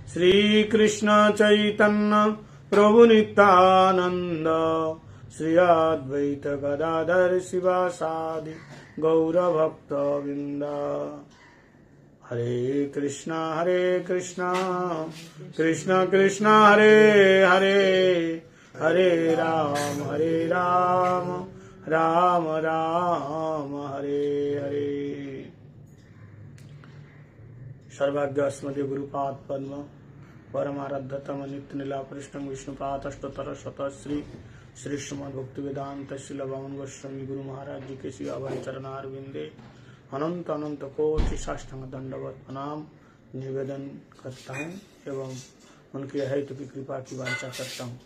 श्री कृष्ण चैतन्य प्रभु नित्यानंद श्री अद्वैत गदाधर शिवासादि गौर भक्त वृंद। हरे कृष्णा कृष्ण कृष्ण हरे हरे, हरे राम राम राम हरे हरे। सर्वाग्य अस्मदीय गुरुपाद पद्म परमाराध्यतम नित्य नीला कृष्ण विष्णुपाद अष्टोत्तर शत श्री श्री श्रीमद् भक्ति वेदांत श्रील वामन गोस्वामी गुरु महाराज जी के श्री अभय चरणारविंदे अनंत अनंत कोटि साष्टांग दंडवत प्रणाम निवेदन करता हूँ एवं उनके हेतु की कृपा की वांछा करता हूँ।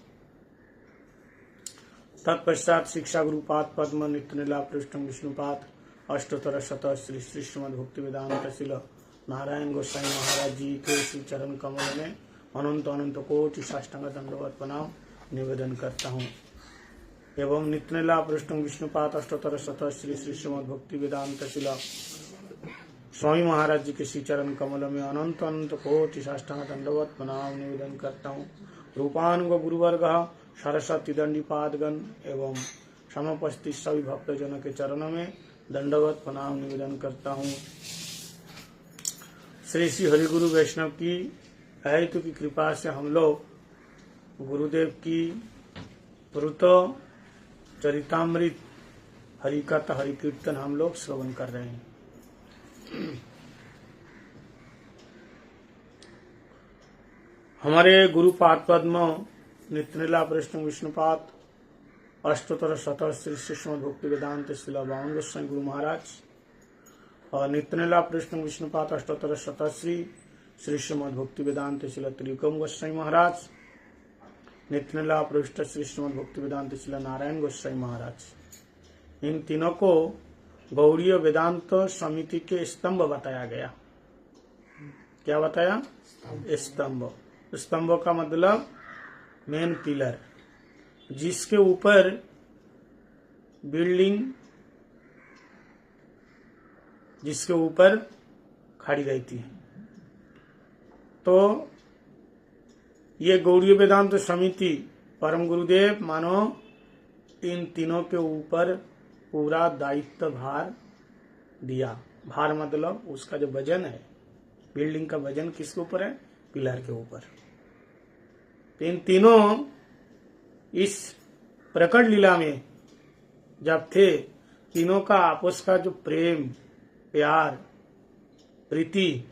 तत्पश्चात शिक्षा गुरुपाद पद्म नित्य नीला कृष्ण विष्णुपाद अष्टोत्तर शत श्री श्री श्रीमद् भक्ति वेदांत श्रील नारायण गोसाई महाराज जी के श्री चरण कमल में अनंत अनंत कोटि साष्टांग दंडवत प्रणाम निवेदन करता हूँ एवं नित्यनीला कृष्ण विष्णुपाद अष्टोत्तर शत श्री श्री श्रीमद् भक्ति वेदांत शिला स्वामी महाराज जी के श्री चरण कमल में अनंत अनंत कोटि साष्टांग दंडवत प्रणाम निवेदन करता हूँ। रूपानुग गुरुवर्ग सरस्वती दंडीपादगण एवं समपस्थित सभी भक्तजनों के चरणों में दंडवत प्रणाम निवेदन करता हूँ। श्री श्री हरिगुरु वैष्णव की हेतु की कृपा से हम लोग गुरुदेव की प्रुत चरितामृत हरि कथा हरि कीर्तन हम लोग श्रवण कर रहे हैं। हमारे गुरुपाद पद्म नित्यनीला कृष्ण विष्णुपाद अष्टोत्तर शत श्री श्रीमद् भक्ति वेदांत श्रील वामन गोस्वामी गुरु महाराज और नित्यनीला कृष्ण विष्णुपाद अष्टोत्तर शत श्री श्री श्रीमद् भक्ति वेदांत श्रील त्रिविक्रम गोस्वामी महाराज नित्यनीला पृष्ठ श्री श्रीमद् भक्ति वेदांत श्रील नारायण गोस्वामी महाराज, इन तीनों को गौड़ीय वेदांत समिति के स्तंभ बताया गया। क्या बताया? स्तंभ। स्तंभ का मतलब मेन पिलर, जिसके ऊपर बिल्डिंग जिसके ऊपर खड़ी रहती है। तो ये गौड़ीय वेदांत समिति परम गुरुदेव मानो इन तीनों के ऊपर पूरा दायित्व भार दिया। भार मतलब उसका जो वजन है, बिल्डिंग का वजन किसके ऊपर है? पिलर के ऊपर। तो इन तीनों इस प्रकट लीला में जब थे, तीनों का आपस का जो प्रेम प्यार प्रीति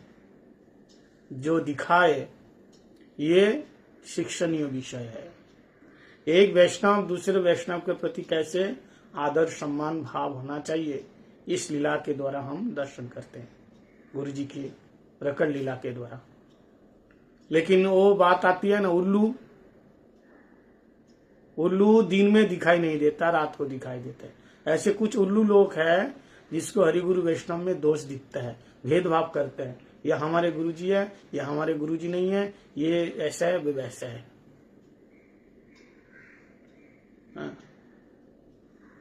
जो दिखाए, ये शिक्षणीय विषय है। एक वैष्णव दूसरे वैष्णव के प्रति कैसे आदर सम्मान भाव होना चाहिए, इस लीला के द्वारा हम दर्शन करते हैं, गुरु जी की प्रकट लीला के द्वारा। लेकिन वो बात आती है ना, उल्लू दिन में दिखाई नहीं देता, रात को दिखाई देता है। ऐसे कुछ उल्लू लोग हैं जिसको हरिगुरु वैष्णव में दोष दिखता है, भेदभाव करते हैं, यह हमारे गुरुजी है, यह हमारे गुरुजी नहीं है, ये ऐसा है वे वैसा है।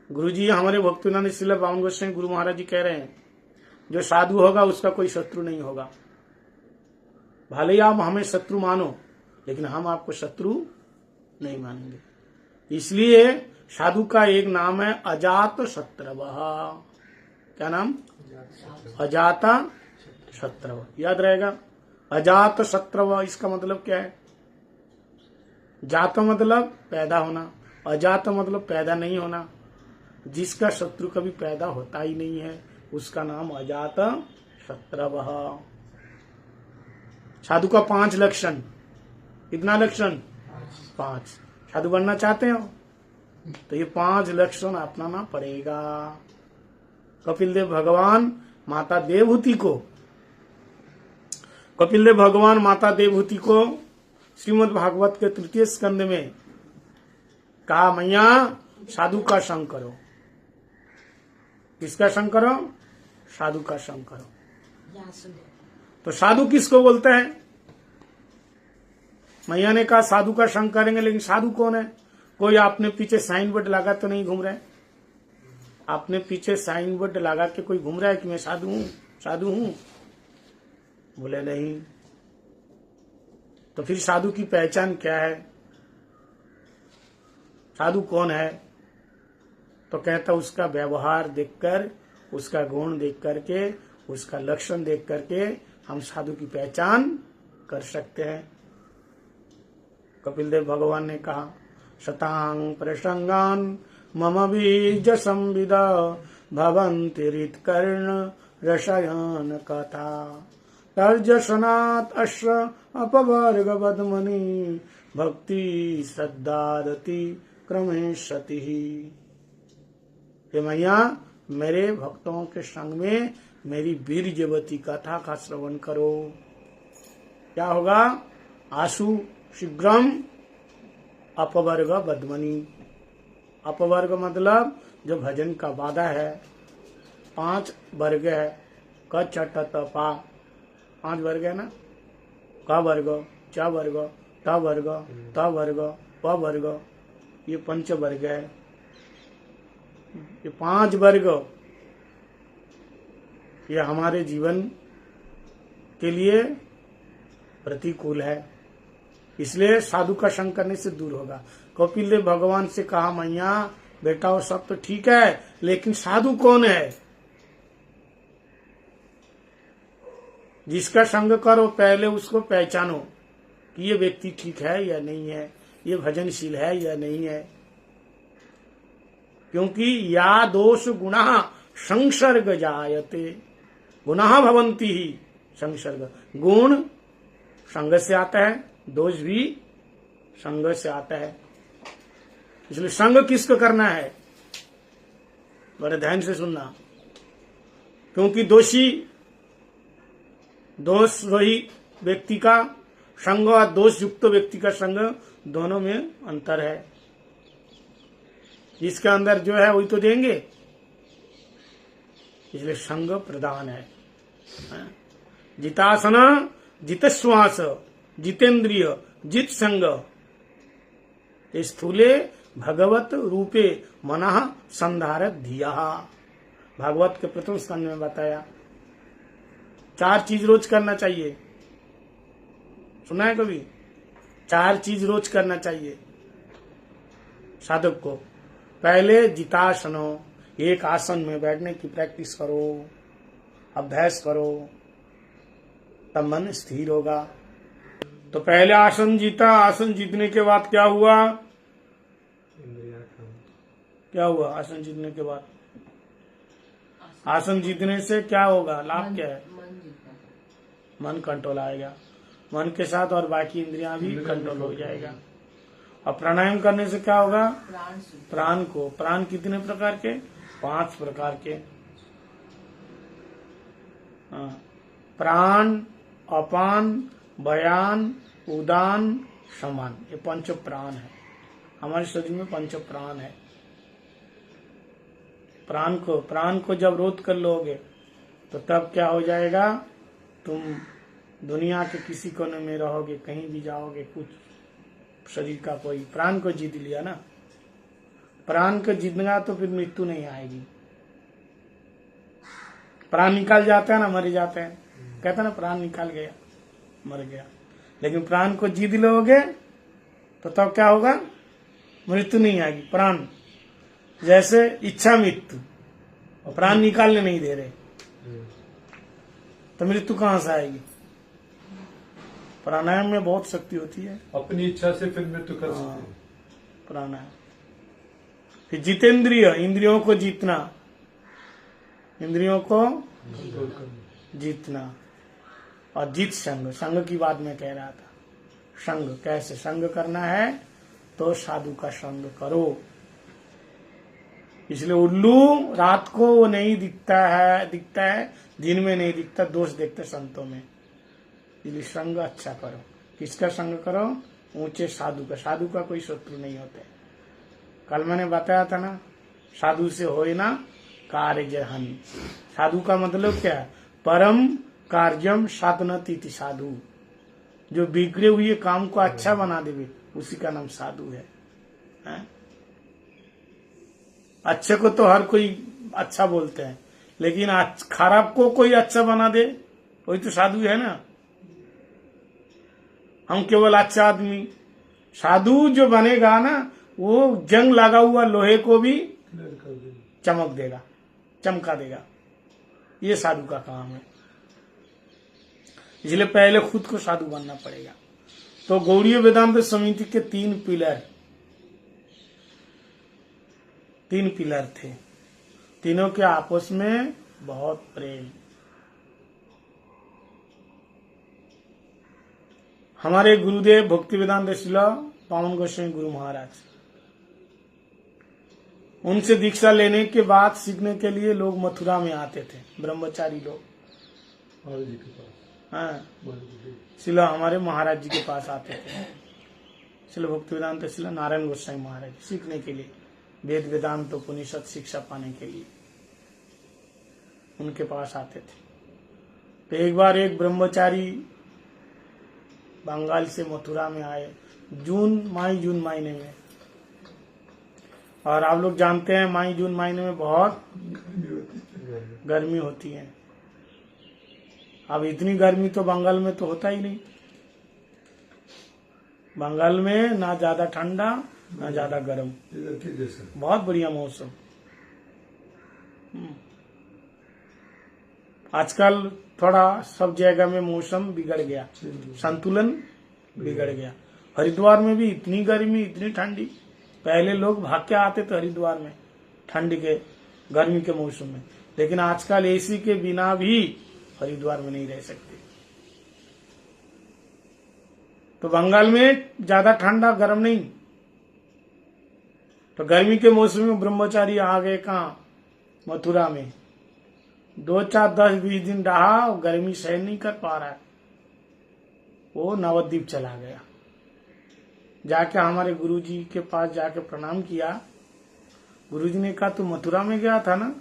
गुरुजी हमारे भक्तिनाथ श्रील वामन गोस्वामी गुरु महाराज जी कह रहे हैं, जो साधु होगा उसका कोई शत्रु नहीं होगा। भले ही आप हमें शत्रु मानो, लेकिन हम आपको शत्रु नहीं मानेंगे। इसलिए साधु का एक नाम है अजात शत्रवः। क्या नाम? अजाता शत्रव। याद रहेगा, अजात शत्रव। इसका मतलब क्या है? जात मतलब पैदा होना, अजात मतलब पैदा नहीं होना। जिसका शत्रु कभी पैदा होता ही नहीं है, उसका नाम अजात शत्रव। साधु का 5 लक्षण। कितना लक्षण? 5। साधु बनना चाहते हो तो ये 5 लक्षण अपनाना पड़ेगा। कपिल देव भगवान माता देवहूति को श्रीमद् भागवत के 3 स्कंद में कहा, मैया साधु का संग करो। किसका संग करो? साधु का संग करो। तो साधु किसको बोलते हैं? मैया ने कहा साधु का संग करेंगे, लेकिन साधु कौन है? कोई आपने पीछे साइन बोर्ड लगा तो नहीं घूम रहे? आपने पीछे साइन बोर्ड लगा के कोई घूम रहा है कि मैं साधु हूं? बोले नहीं। तो फिर साधु की पहचान क्या है, साधु कौन है? तो कहता उसका व्यवहार देखकर, उसका गुण देख करके, उसका लक्षण देख करके हम साधु की पहचान कर सकते हैं। कपिल देव भगवान ने कहा, शतांग प्रसंगान मम बीज संविदा भवन्ति ऋतकर्ण रसायन कथा तर्जसनात् अश्र अपवर्ग बदमनि भक्ति श्रद्धादति क्रमेशति। हे मैया, मेरे भक्तों के संग में मेरी वीर्यवती कथा का श्रवण करो। क्या होगा? आशु शीघ्रम अपवर्ग बदमनी। अपवर्ग मतलब जो भजन का वादा है, 5 वर्ग है, क च ट त पा, 5 वर्ग है ना, क वर्ग, च वर्ग, त वर्ग, त वर्ग, प वर्ग, ये 5 वर्ग है। ये 5 वर्ग ये हमारे जीवन के लिए प्रतिकूल है, इसलिए साधु का संग करने से दूर होगा। कपिल देव भगवान से कहा, मैया बेटा वो सब तो ठीक है, लेकिन साधु कौन है? जिसका संग करो पहले उसको पहचानो कि ये व्यक्ति ठीक है या नहीं है, ये भजनशील है या नहीं है। क्योंकि या दोष गुणा संसर्ग जायते, गुणा भवंती ही संसर्ग। गुण संग से आता है, दोष भी संग से आता है। इसलिए संग किसको करना है? बड़े ध्यान से सुनना, क्योंकि दोष वही व्यक्ति का संग और दोष युक्त व्यक्ति का संग, दोनों में अंतर है। जिसके अंदर जो है वही तो देंगे, इसलिए संग प्रधान है। जितासन जितश्वास जितेंद्रिय जित संग स्थूले भगवत रूपे मनः संधारक धिया। भागवत के प्रथम स्कंद में बताया 4 चीज रोज करना चाहिए। सुना है कभी? 4 चीज रोज करना चाहिए साधक को। पहले जितासनो, एक आसन में बैठने की प्रैक्टिस करो, अभ्यास करो, तब मन स्थिर होगा। तो पहले आसन जीता, आसन जीतने के बाद क्या हुआ? क्या हुआ आसन जीतने के बाद? आसन जीतने से क्या होगा? लाभ क्या है? मन कंट्रोल आएगा, मन के साथ और बाकी इंद्रियां भी कंट्रोल हो जाएगा। और प्राणायाम करने से क्या होगा? प्राण कितने प्रकार के? 5 प्रकार के। प्राण, अपान, व्यान, उदान, समान, ये 5 प्राण है। हमारे शरीर में 5 प्राण है। प्राण को जब रोध कर लोगे तो तब क्या हो जाएगा? तुम दुनिया के किसी कोने में रहोगे, कहीं भी जाओगे, कुछ शरीर का कोई प्राण को जीत लिया ना, प्राण को जीतना तो फिर मृत्यु नहीं आएगी। प्राण निकाल जाता है ना, मर जाते हैं, कहते ना प्राण निकाल गया, मर गया। लेकिन प्राण को जीत लोगे तो तब क्या होगा? मृत्यु नहीं आएगी। प्राण जैसे इच्छा मृत्यु, और प्राण निकालने नहीं दे रहे, तो मृत्यु कहां से आएगी? प्राणायाम में बहुत शक्ति होती है। अपनी इच्छा से फिर मृत्यु कर सकते हैं प्राणायाम। फिर जितेंद्रिय, इंद्रियों को जीतना, इंद्रियों को जीतना। और जित संग, संग की बात मैं कह रहा था। संग कैसे संग करना है? तो साधु का संग करो। इसलिए उल्लू रात को वो नहीं दिखता है, दिन में नहीं दिखता, दोष देखते संतों में। इसलिए संग अच्छा करो। किसका संग करो? ऊंचे साधु का। साधु का कोई शत्रु नहीं होते। कल मैंने बताया था ना, साधु से होए ना कार्य हानि। साधु का मतलब क्या है? परम कार्यम साधनति साधु, जो बिगड़े हुए काम को अच्छा बना देवे, उसी का नाम साधु है। अच्छे को तो हर कोई अच्छा बोलते हैं, लेकिन खराब को कोई अच्छा बना दे, वही तो साधु है ना। हम केवल अच्छा आदमी। साधु जो बनेगा ना, वो जंग लगा हुआ लोहे को भी क्लियर कर देंगे। चमक देगा, चमका देगा। ये साधु का काम है। इसलिए पहले खुद को साधु बनना पड़ेगा। तो गौड़ीय वेदांत समिति के तीन पिलर थे। तीनों के आपस में बहुत प्रेम। हमारे गुरुदेव भक्ति वेदांत शिला पावन गोस्वामी गुरु महाराज, उनसे दीक्षा लेने के बाद सीखने के लिए लोग मथुरा में आते थे, ब्रह्मचारी लोग। महाराज जी के पास। हाँ, महाराज जी। शिला हमारे महाराज जी के पास आते थे। शिला भक्ति वेदांत शिला नारायण गोस्वामी महाराज सीखने के लिए, वेद वेदांत उपनिषद शिक्षा पाने के लिए उनके पास आते थे। तो एक बार एक ब्रह्मचारी बंगाल से मथुरा में आए जून महीने में। और आप लोग जानते हैं मई जून महीने में बहुत गर्मी होती है। अब इतनी गर्मी तो बंगाल में तो होता ही नहीं। बंगाल में ना ज्यादा ठंडा ना ज्यादा गर्म, इधर के जैसा। बहुत बढ़िया मौसम। आजकल थोड़ा सब जगह में मौसम बिगड़ गया, संतुलन बिगड़ गया। हरिद्वार में भी इतनी गर्मी इतनी ठंडी। पहले लोग भाग के आते थे हरिद्वार में ठंड के गर्मी के मौसम में, लेकिन आजकल एसी के बिना भी हरिद्वार में नहीं रह सकते। तो बंगाल में ज्यादा ठंडा गर्म नहीं। तो गर्मी के मौसम में ब्रह्मचारी आ गए कहाँ, मथुरा में। 2, 4, 10, 20 दिन रहा, गर्मी सहन नहीं कर पा रहा है, वो नवद्वीप चला गया। जाके हमारे गुरुजी के पास जाके प्रणाम किया। गुरुजी ने कहा तू मथुरा में गया था ना?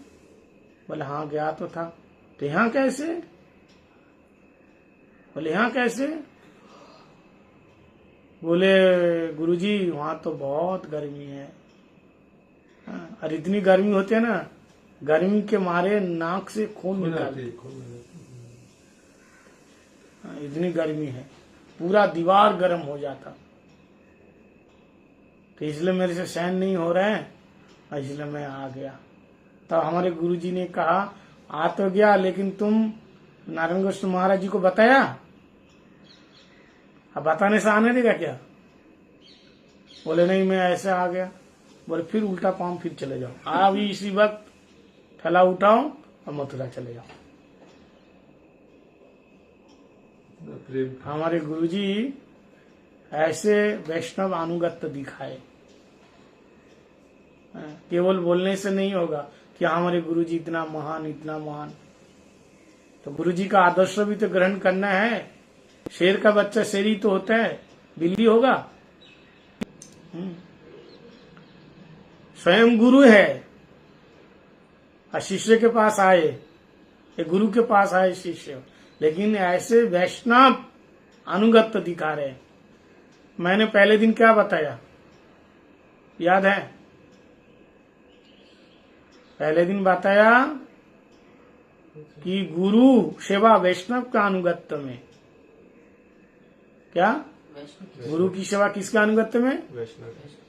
बोले हाँ गया तो था। तो यहाँ कैसे? बोले यहाँ कैसे? बोले गुरुजी वहां तो बहुत गर्मी है। हाँ, और इतनी गर्मी होती है ना, गर्मी के मारे नाक से खून निकालते। इतनी गर्मी है, पूरा दीवार गर्म हो जाता। तो इसलिए मेरे से सहन नहीं हो रहा है, इसलिए मैं आ गया। तो हमारे गुरुजी ने कहा आ तो गया, लेकिन तुम नारायण गोस्वामी महाराज जी को बताया? अब बताने से आने देगा क्या? बोले नहीं मैं ऐसे आ गया। बोले फिर उल्टा पाँव फिर चले जाओ, अभी इसी वक्त थैला उठाओ और मथुरा चले जाओ। हमारे गुरुजी ऐसे वैष्णव अनुगत्य दिखाए। केवल बोलने से नहीं होगा कि हमारे गुरुजी इतना महान इतना महान। तो गुरुजी का आदर्श भी तो ग्रहण करना है। शेर का बच्चा शेर ही तो होता है, बिल्ली होगा? स्वयं गुरु है और शिष्य के पास आए, एक गुरु के पास आए शिष्य, लेकिन ऐसे वैष्णव अनुगत्य दिखा रहे। मैंने पहले दिन क्या बताया, याद है? पहले दिन बताया कि गुरु सेवा वैष्णव का अनुगत्य में। क्या? गुरु की सेवा किसका अनुगत्य में?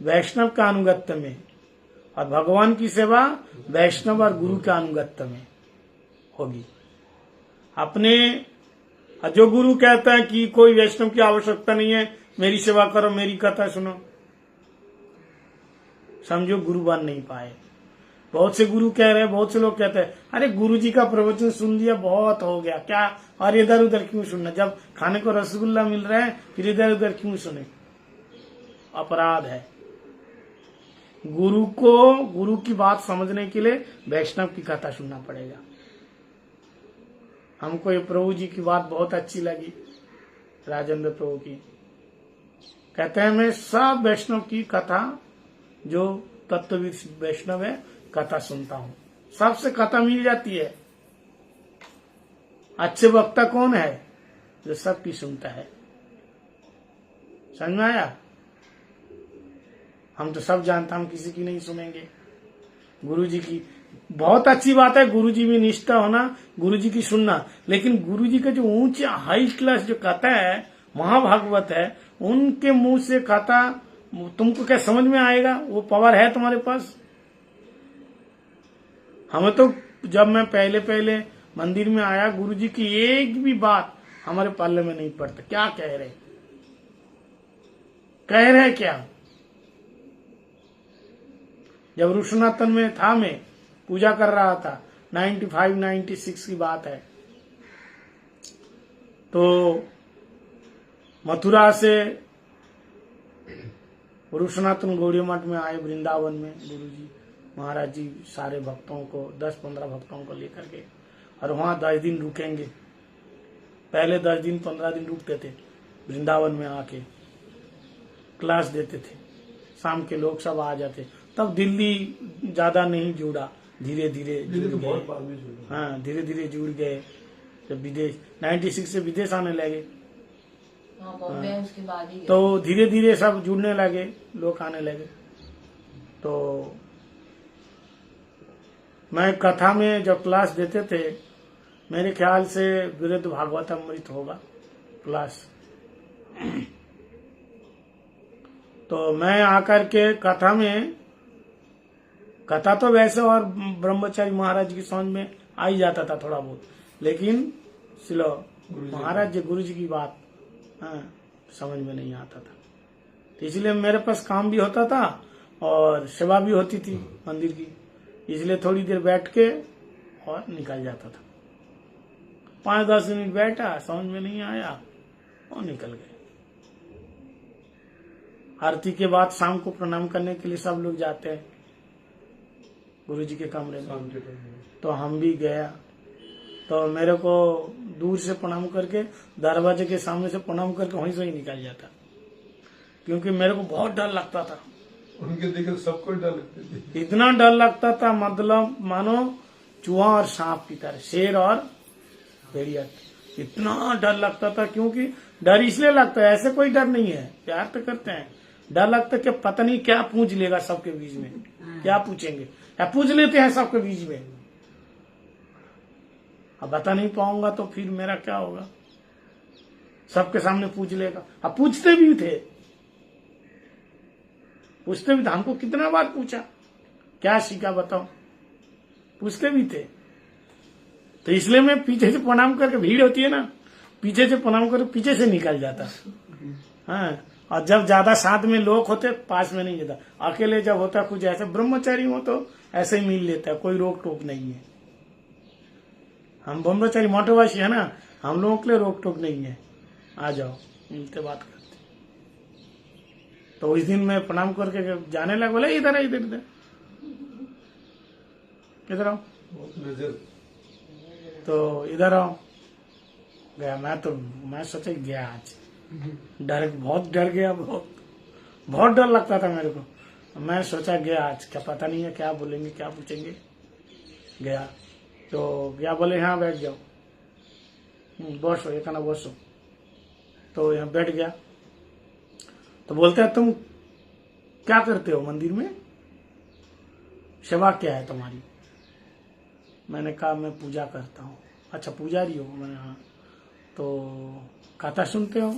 वैष्णव का अनुगत्य में। और भगवान की सेवा वैष्णव और गुरु के अनुगत्य में होगी। अपने जो गुरु कहता है कि कोई वैष्णव की आवश्यकता नहीं है, मेरी सेवा करो, मेरी कथा सुनो, समझो गुरु बन नहीं पाए। बहुत से गुरु कह रहे हैं, बहुत से लोग कहते हैं अरे गुरु जी का प्रवचन सुन लिया बहुत हो गया, क्या और इधर उधर क्यों सुनना, जब खाने को रसगुल्ला मिल रहा है फिर इधर उधर क्यों सुने? अपराध है। गुरु की बात समझने के लिए वैष्णव की कथा सुनना पड़ेगा। हमको ये प्रभु जी की बात बहुत अच्छी लगी, राजेंद्र प्रभु की। कहते हैं मैं सब वैष्णव की कथा, जो तत्वविद वैष्णव है, कथा सुनता हूँ, सबसे कथा मिल जाती है। अच्छे वक्ता कौन है? जो सबकी सुनता है। समझ में आया? हम तो सब जानते, हम किसी की नहीं सुनेंगे। गुरु जी की बहुत अच्छी बात है, गुरु जी में निष्ठा होना, गुरु जी की सुनना, लेकिन गुरु जी का जो ऊंचे हाई क्लास जो कथा है महाभागवत है, उनके मुंह से कथा तुमको क्या समझ में आएगा? वो पावर है तुम्हारे पास? हमें तो जब मैं पहले पहले मंदिर में आया, गुरुजी की एक भी बात हमारे पाले में नहीं पड़ता। क्या कह रहे क्या? जब रुषनाथन में था, मैं पूजा कर रहा था, 95-96 की बात है, तो मथुरा से रुषनाथन गौड़ी मठ में आए, वृंदावन में गुरुजी महाराज जी सारे भक्तों को 10-15 भक्तों को लेकर के, और वहां 10 दिन रुकेंगे। पहले 10 दिन 15 दिन रुकते थे, वृंदावन में आके क्लास देते थे, शाम के लोग सब आ जाते। तब दिल्ली ज्यादा नहीं जुड़ा, धीरे धीरे जुड़ गए। हाँ, धीरे धीरे जुड़ गए। जब विदेश 96 से विदेश आने लगे, बॉम्बे उसके बाद ही तो धीरे धीरे सब जुड़ने लगे, लोग आने लगे। तो मैं कथा में जब क्लास देते थे, मेरे ख्याल से वृद्ध भागवतामृत होगा क्लास। तो मैं आकर के कथा में, कथा तो वैसे और ब्रह्मचारी महाराज की समझ में आ ही जाता था थोड़ा बहुत, लेकिन सिलो महाराज जी गुरु जी की बात समझ में नहीं आता था। तो इसलिए मेरे पास काम भी होता था और सेवा भी होती थी मंदिर की, इसलिए थोड़ी देर बैठ के और निकल जाता था। 5-10 मिनट बैठा, समझ में नहीं आया और निकल गए। आरती के बाद शाम को प्रणाम करने के लिए सब लोग जाते हैं गुरु जी के कमरे में, तो हम भी गया। तो मेरे को दूर से प्रणाम करके, दरवाजे के सामने से प्रणाम करके वहीं से ही निकल जाता, क्योंकि मेरे को बहुत डर लगता था। उनके देखे सबको डर लगती थी। इतना डर लगता था, मतलब मानो चूहा और सांप की तरह, शेर और भेड़िया, इतना डर लगता था। क्योंकि डर इसलिए लगता है, ऐसे कोई डर नहीं है, प्यार तो करते हैं। डर लगता है कि पता नहीं क्या पूछ लेगा सबके बीच में, क्या पूछेंगे, या पूछ लेते हैं सबके बीच में, अब बता नहीं पाऊंगा तो फिर मेरा क्या होगा, सबके सामने पूछ लेगा। अब पूछते भी थे, हमको कितना बार पूछा, क्या सीखा बताओ, पूछते भी थे। तो इसलिए मैं पीछे से प्रणाम करके, भीड़ होती है ना, पीछे से प्रणाम करके पीछे से निकल जाता। हाँ, और जब ज्यादा साथ में लोग होते पास में नहीं जाता, अकेले जब होता कुछ ऐसे ब्रह्मचारी हो तो ऐसे ही मिल लेता है, कोई रोक टोक नहीं है। हम ब्रह्मचारी मोटरवासी है ना, हम लोगों के लिए रोक टोक नहीं है, आ जाओ मिलते बात करते। तो उस दिन मैं प्रणाम करके जाने लगा, बोले इधर है, इधर इधर आओ, तो इधर आओ। गया मैं सोचा गया, आज बहुत डर गया, बहुत डर लगता था मेरे को। मैं सोचा गया आज, क्या पता नहीं है क्या बोलेंगे, क्या पूछेंगे। गया तो गया, बोले यहाँ बैठ जाओ, बसो, एक ना बसो। तो यहाँ बैठ गया। तो बोलते हैं तुम क्या करते हो मंदिर में, सेवा क्या है तुम्हारी? मैंने कहा मैं पूजा करता हूँ। अच्छा पुजारी हो? मैंने हाँ। तो कथा सुनते हो?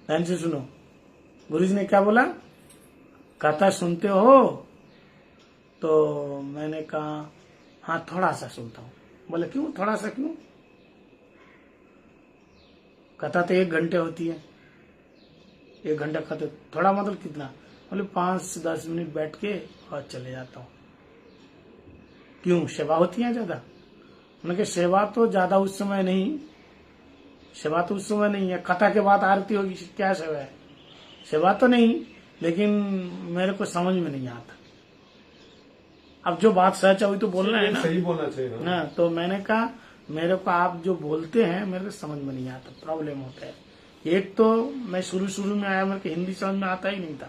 ध्यान से सुनो, गुरुजी ने क्या बोला, कथा सुनते हो? तो मैंने कहा हाँ थोड़ा सा सुनता हूँ। बोले क्यों थोड़ा सा, क्यों? कथा तो 1 घंटे होती है, 1 घंटा कथा, थोड़ा मतलब कितना? बोले 5-10 मिनट बैठ के और चले जाता हूँ। क्यों, सेवा होती है ज्यादा? मैंने कहा सेवा तो ज्यादा उस समय नहीं, सेवा तो उस समय नहीं है, कथा के बाद आरती होगी, क्या सेवा है? सेवा तो नहीं, लेकिन मेरे को समझ में नहीं आता। अब जो बात सच है वही तो बोलना है ना, सही बोलना चाहिए ना। तो मैंने कहा मेरे को आप जो बोलते हैं मेरे को समझ में नहीं आता, प्रॉब्लम होता है। एक तो मैं शुरू में आया, मेरे को हिंदी समझ में आता ही नहीं था,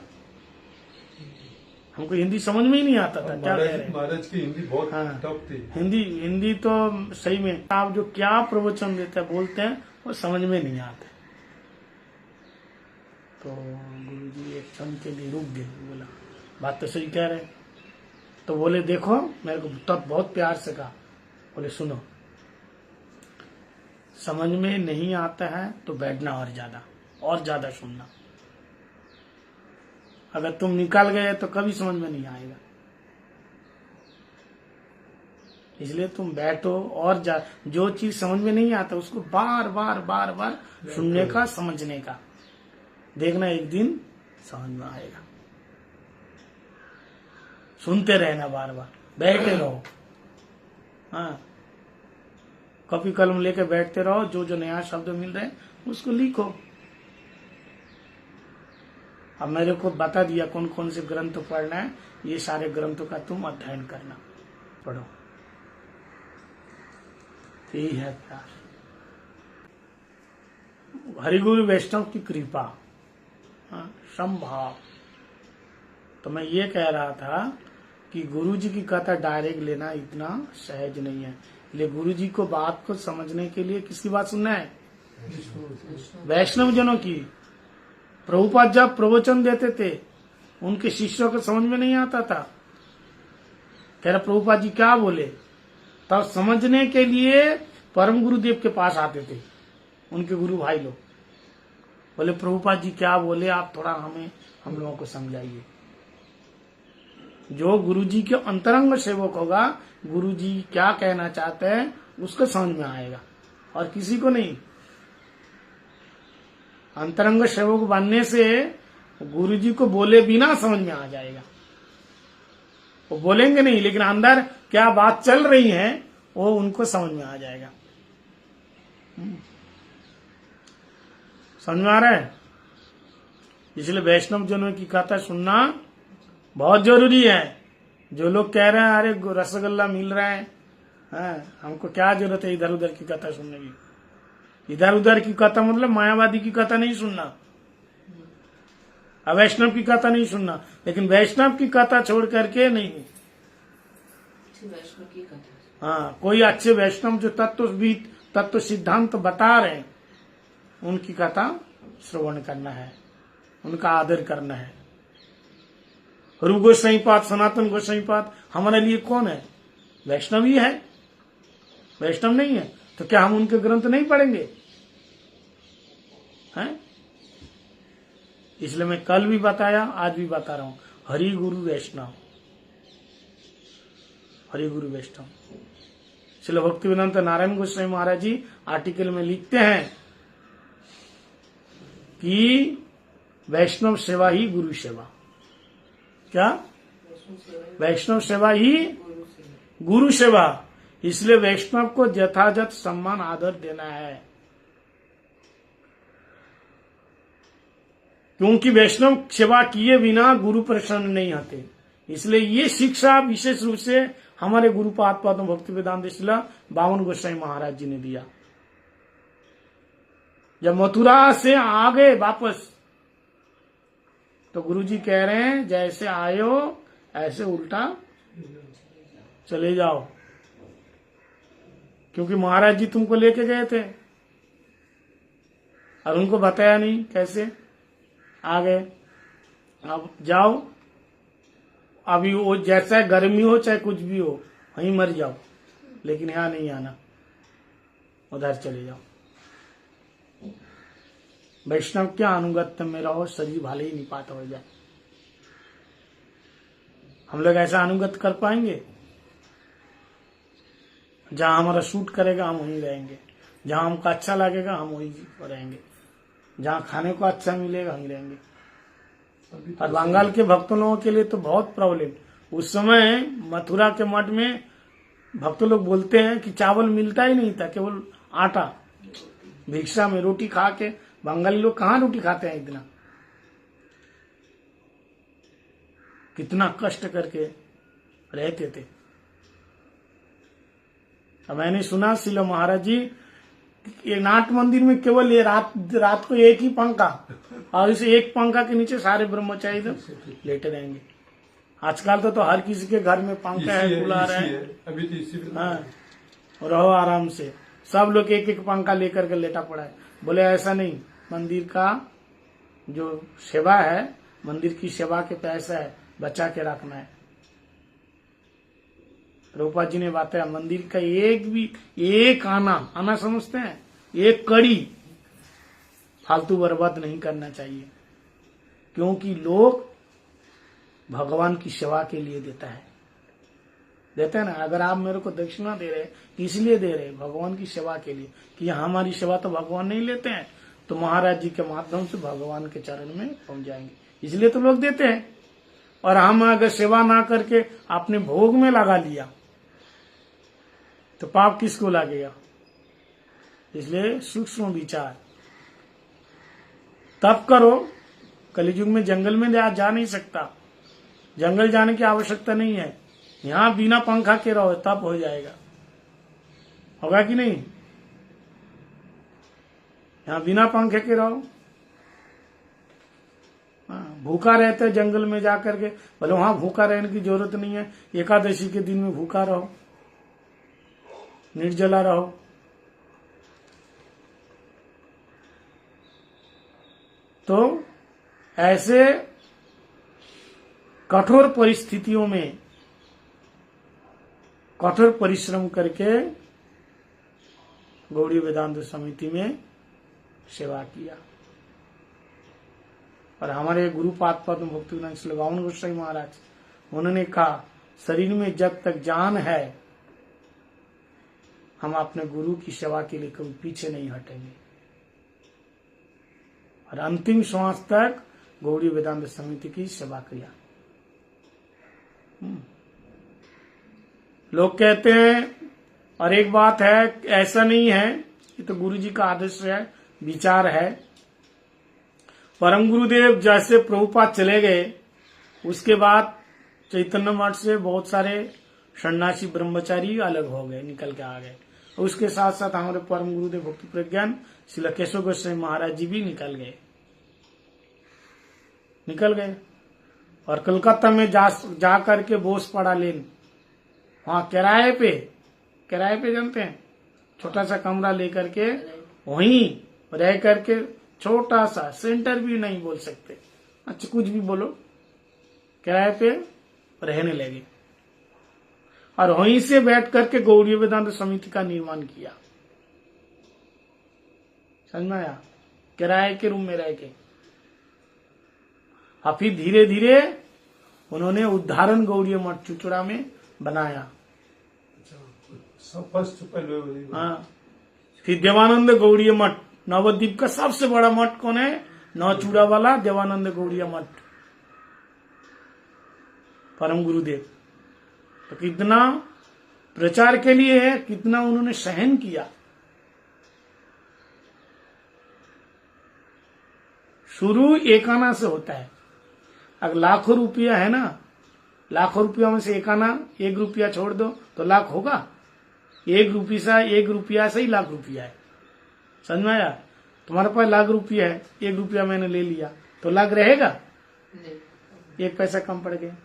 हमको हिंदी समझ में ही नहीं आता था क्या कह रहे हैं। महाराज की हिंदी बहुत टफ थी। हिंदी तो सही में आप जो क्या प्रवचन देते हैं, बोलते हैं, वो समझ में नहीं आता। तो गुरुजी एक क्षण के लिए रुक गए, बोला बात तो सही कह रहे। तो बोले देखो, मेरे को तब बहुत प्यार से कहा, बोले सुनो, समझ में नहीं आता है तो बैठना और ज्यादा सुनना। अगर तुम निकल गए तो कभी समझ में नहीं आएगा। इसलिए तुम बैठो और जो चीज समझ में नहीं आता उसको बार बार सुनने का, समझने का, देखना एक दिन समझ में आएगा। सुनते रहना, बार बार बैठे रहो। हाँ, कॉपी कलम लेके बैठते रहो, जो नया शब्द मिल रहे हैं उसको लिखो। अब मेरे को बता दिया कौन कौन से ग्रंथ पढ़ना है, ये सारे ग्रंथों का तुम अध्ययन करना, पढ़ो। यही है प्यार, हरिगुरु वैष्णव की कृपा, संभाव। तो मैं ये कह रहा था कि गुरु जी की कथा डायरेक्ट लेना इतना सहज नहीं है। इसलिए गुरु जी को बात को समझने के लिए किसकी बात सुनना है? वैष्णव जनों की। प्रभुपाद जब प्रवचन देते थे उनके शिष्यों को समझ में नहीं आता था। कह रहा प्रभुपाद जी क्या बोले, तब समझने के लिए परम गुरुदेव के पास आते थे उनके गुरु भाई लोग। बोले प्रभुपाद जी क्या बोले, आप थोड़ा हम लोगों को समझाइए। जो गुरु जी के अंतरंग सेवक होगा, गुरु जी क्या कहना चाहते हैं उसको समझ में आएगा, और किसी को नहीं। अंतरंग सेवक बनने से गुरु जी को बोले बिना समझ में आ जाएगा। वो बोलेंगे नहीं, लेकिन अंदर क्या बात चल रही है वो उनको समझ में आ जाएगा। समझ में आ रहा है? इसलिए वैष्णव जनों की कथा सुनना बहुत जरूरी है। जो लोग कह रहे हैं अरे रसगुल्ला मिल रहा है, हमको क्या जरूरत है इधर उधर की कथा सुनने की। इधर उधर की कथा मतलब मायावादी की कथा नहीं सुनना, वैष्णव की कथा नहीं सुनना। लेकिन वैष्णव की कथा छोड़ करके नहीं, वैष्णव की कथा, हाँ, कोई अच्छे वैष्णव जो तत्व सिद्धांत बता रहे हैं उनकी कथा श्रवण करना है, उनका आदर करना है। रूप गोस्वामीपाद, सनातन गोस्वामीपाद हमारे लिए कौन है? वैष्णव ही है। वैष्णव नहीं है तो क्या हम उनके ग्रंथ नहीं पढ़ेंगे? हैं? इसलिए मैं कल भी बताया, आज भी बता रहा हूं, हरि गुरु वैष्णव, हरि गुरु वैष्णव। इसलिए भक्तिवेदांत नारायण गोस्वामी महाराज जी आर्टिकल में लिखते हैं कि वैष्णव सेवा ही गुरु सेवा। क्या? वैष्णव सेवा ही गुरु सेवा। इसलिए वैष्णव को यथायथ सम्मान आदर देना है, क्योंकि वैष्णव सेवा किए बिना गुरु प्रसन्न नहीं होते। इसलिए ये शिक्षा विशेष रूप से हमारे गुरुपाद पद्म भक्ति वेदांत शिला बावन गोस्वामी महाराज जी ने दिया। जब मथुरा से आ गए वापस तो गुरु जी कह रहे हैं जैसे आए हो ऐसे उल्टा चले जाओ, क्योंकि महाराज जी तुमको लेके गए थे और उनको बताया नहीं कैसे आ गए। अब जाओ, अभी वो जैसा गर्मी हो चाहे कुछ भी हो वहीं मर जाओ, लेकिन यहां नहीं आना, उधर चले जाओ। वैष्णव के अनुगत्य में रहो, शरीर भले ही निपात हो जाए। हम लोग ऐसा अनुगत कर पाएंगे? जहां हमारा सूट करेगा हम वहीं रहेंगे, जहां हमको अच्छा लगेगा हम वहीं रहेंगे, जहां खाने को अच्छा मिलेगा हम रहेंगे। और बंगाल के भक्त लोगों के लिए तो बहुत प्रॉब्लम। उस समय मथुरा के मठ में भक्त लोग बोलते हैं कि चावल मिलता ही नहीं था, केवल आटा, भिक्षा में रोटी खा के। बंगाली लोग कहाँ रोटी खाते हैं इतना, कितना कष्ट करके रहते थे। अब मैंने सुना शिला महाराज जी ये नाट मंदिर में केवल ये रात को एक ही पंखा, और इस एक पंखा के नीचे सारे ब्रह्मचारी लेटे रहेंगे। आजकल तो हर किसी के घर में पंखा है, कूलर है, अभी तो हाँ, रहो आराम से। सब लोग एक एक पंखा लेकर के लेटा पड़ा है। बोले ऐसा नहीं, मंदिर का जो सेवा है, मंदिर की सेवा के पैसा है, बचा के रखना है। रूपा जी ने बताया मंदिर का एक आना समझते हैं, एक कड़ी फालतू बर्बाद नहीं करना चाहिए, क्योंकि लोग भगवान की सेवा के लिए देते हैं ना। अगर आप मेरे को दक्षिणा दे रहे इसलिए दे रहे भगवान की सेवा के लिए, कि हमारी सेवा तो भगवान नहीं लेते हैं, तो महाराज जी के माध्यम से भगवान के चरण में पहुंच जाएंगे, इसलिए तो लोग देते हैं। और हम अगर सेवा ना करके अपने भोग में लगा लिया तो पाप किसको लगेगा। इसलिए सूक्ष्म विचार तप करो। कलयुग में जंगल में जा नहीं सकता, जंगल जाने की आवश्यकता नहीं है, यहां बिना पंखा के रहो, तप हो जाएगा। होगा कि नहीं? यहां बिना पंखे के रहो। भूखा रहते जंगल में जाकर के, बोले वहां भूखा रहने की जरूरत नहीं है, एकादशी के दिन में भूखा रहो, निर्जला रहो। तो ऐसे कठोर परिस्थितियों में कठोर परिश्रम करके गौड़ीय वेदांत समिति में सेवा किया। और हमारे गुरुपाद पद्म भक्तिवेदांत श्री बावन गोसाई महाराज, उन्होंने कहा शरीर में जब तक जान है हम अपने गुरु की सेवा के लिए कभी पीछे नहीं हटेंगे। और अंतिम श्वास तक गौड़ीय वेदांत समिति की सेवा किया। लोग कहते हैं, और एक बात है, ऐसा नहीं है, ये तो गुरु जी का आदर्श है, विचार है। परम गुरुदेव जैसे प्रभुपाद चले गए, उसके बाद चैतन्य मठ से बहुत सारे सन्यासी ब्रह्मचारी अलग हो गए, निकल के आ गए। उसके साथ साथ हमारे परम गुरुदेव भक्ति प्रज्ञान श्री केशव गोस्वामी महाराज जी भी निकल गए। और कलकत्ता में जा करके बोस पड़ा लेन, वहां किराए पे जानते हैं, छोटा सा कमरा लेकर के वहीं रह करके, छोटा सा सेंटर भी नहीं बोल सकते, अच्छा कुछ भी बोलो, किराए पे रहने लगे। और वहीं से बैठ करके गौड़ीय वेदांत समिति का निर्माण किया। समझ में आया? किराए के रूम में रह के। और फिर धीरे धीरे उन्होंने उद्धारण गौड़ीय मठ चुचुड़ा में बनाया। हाँ, फिर देवानंद गौड़ीय मठ, नवद्वीप का सबसे बड़ा मठ कौन है? नवचूड़ा वाला देवानंद गौड़ीय मठ, परम गुरुदेव। तो कितना प्रचार के लिए कितना उन्होंने सहन किया। शुरू एक आना से होता है। अगर लाखों रुपया है ना, लाखों रुपया में से एक आना, 1 रुपया छोड़ दो तो लाख होगा? 1 रुपया से ही लाख रुपया है। समझ में आया? तुम्हारे पास लाख रुपया है, 1 रुपया मैंने ले लिया तो लाख रहेगा? 1 पैसा कम पड़ गया।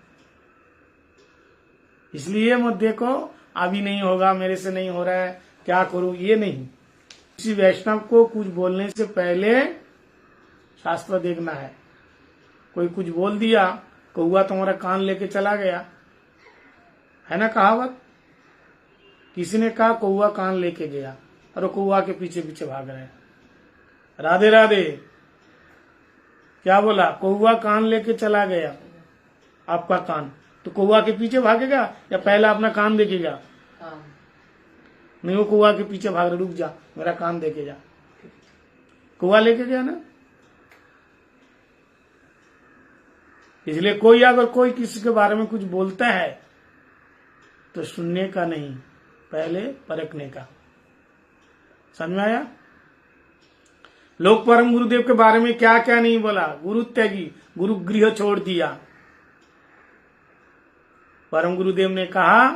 इसलिए मत देखो अभी नहीं होगा, मेरे से नहीं हो रहा है, क्या करूं, ये नहीं। किसी वैष्णव को कुछ बोलने से पहले शास्त्र देखना है। कोई कुछ बोल दिया, कौआ तुम्हारा कान लेके चला गया, है ना कहावत? किसी ने कहा कौआ कान लेके गया, और कौआ के पीछे पीछे भाग रहे हैं। राधे राधे। क्या बोला? कौआ कान लेके चला गया, आपका कान। तो कौआ के पीछे भागेगा या पहला अपना कान देखेगा? नहीं, वो कौआ के पीछे भाग रहा, रुक जा मेरा कान देखे जा। कौआ लेके गया ना। इसलिए कोई किसी के बारे में कुछ बोलता है तो सुनने का नहीं, पहले परखने का। समझ में आया? लोग परम गुरुदेव के बारे में क्या क्या नहीं बोला। गुरु त्यागी, गुरु गृह छोड़ दिया। परम गुरुदेव ने कहा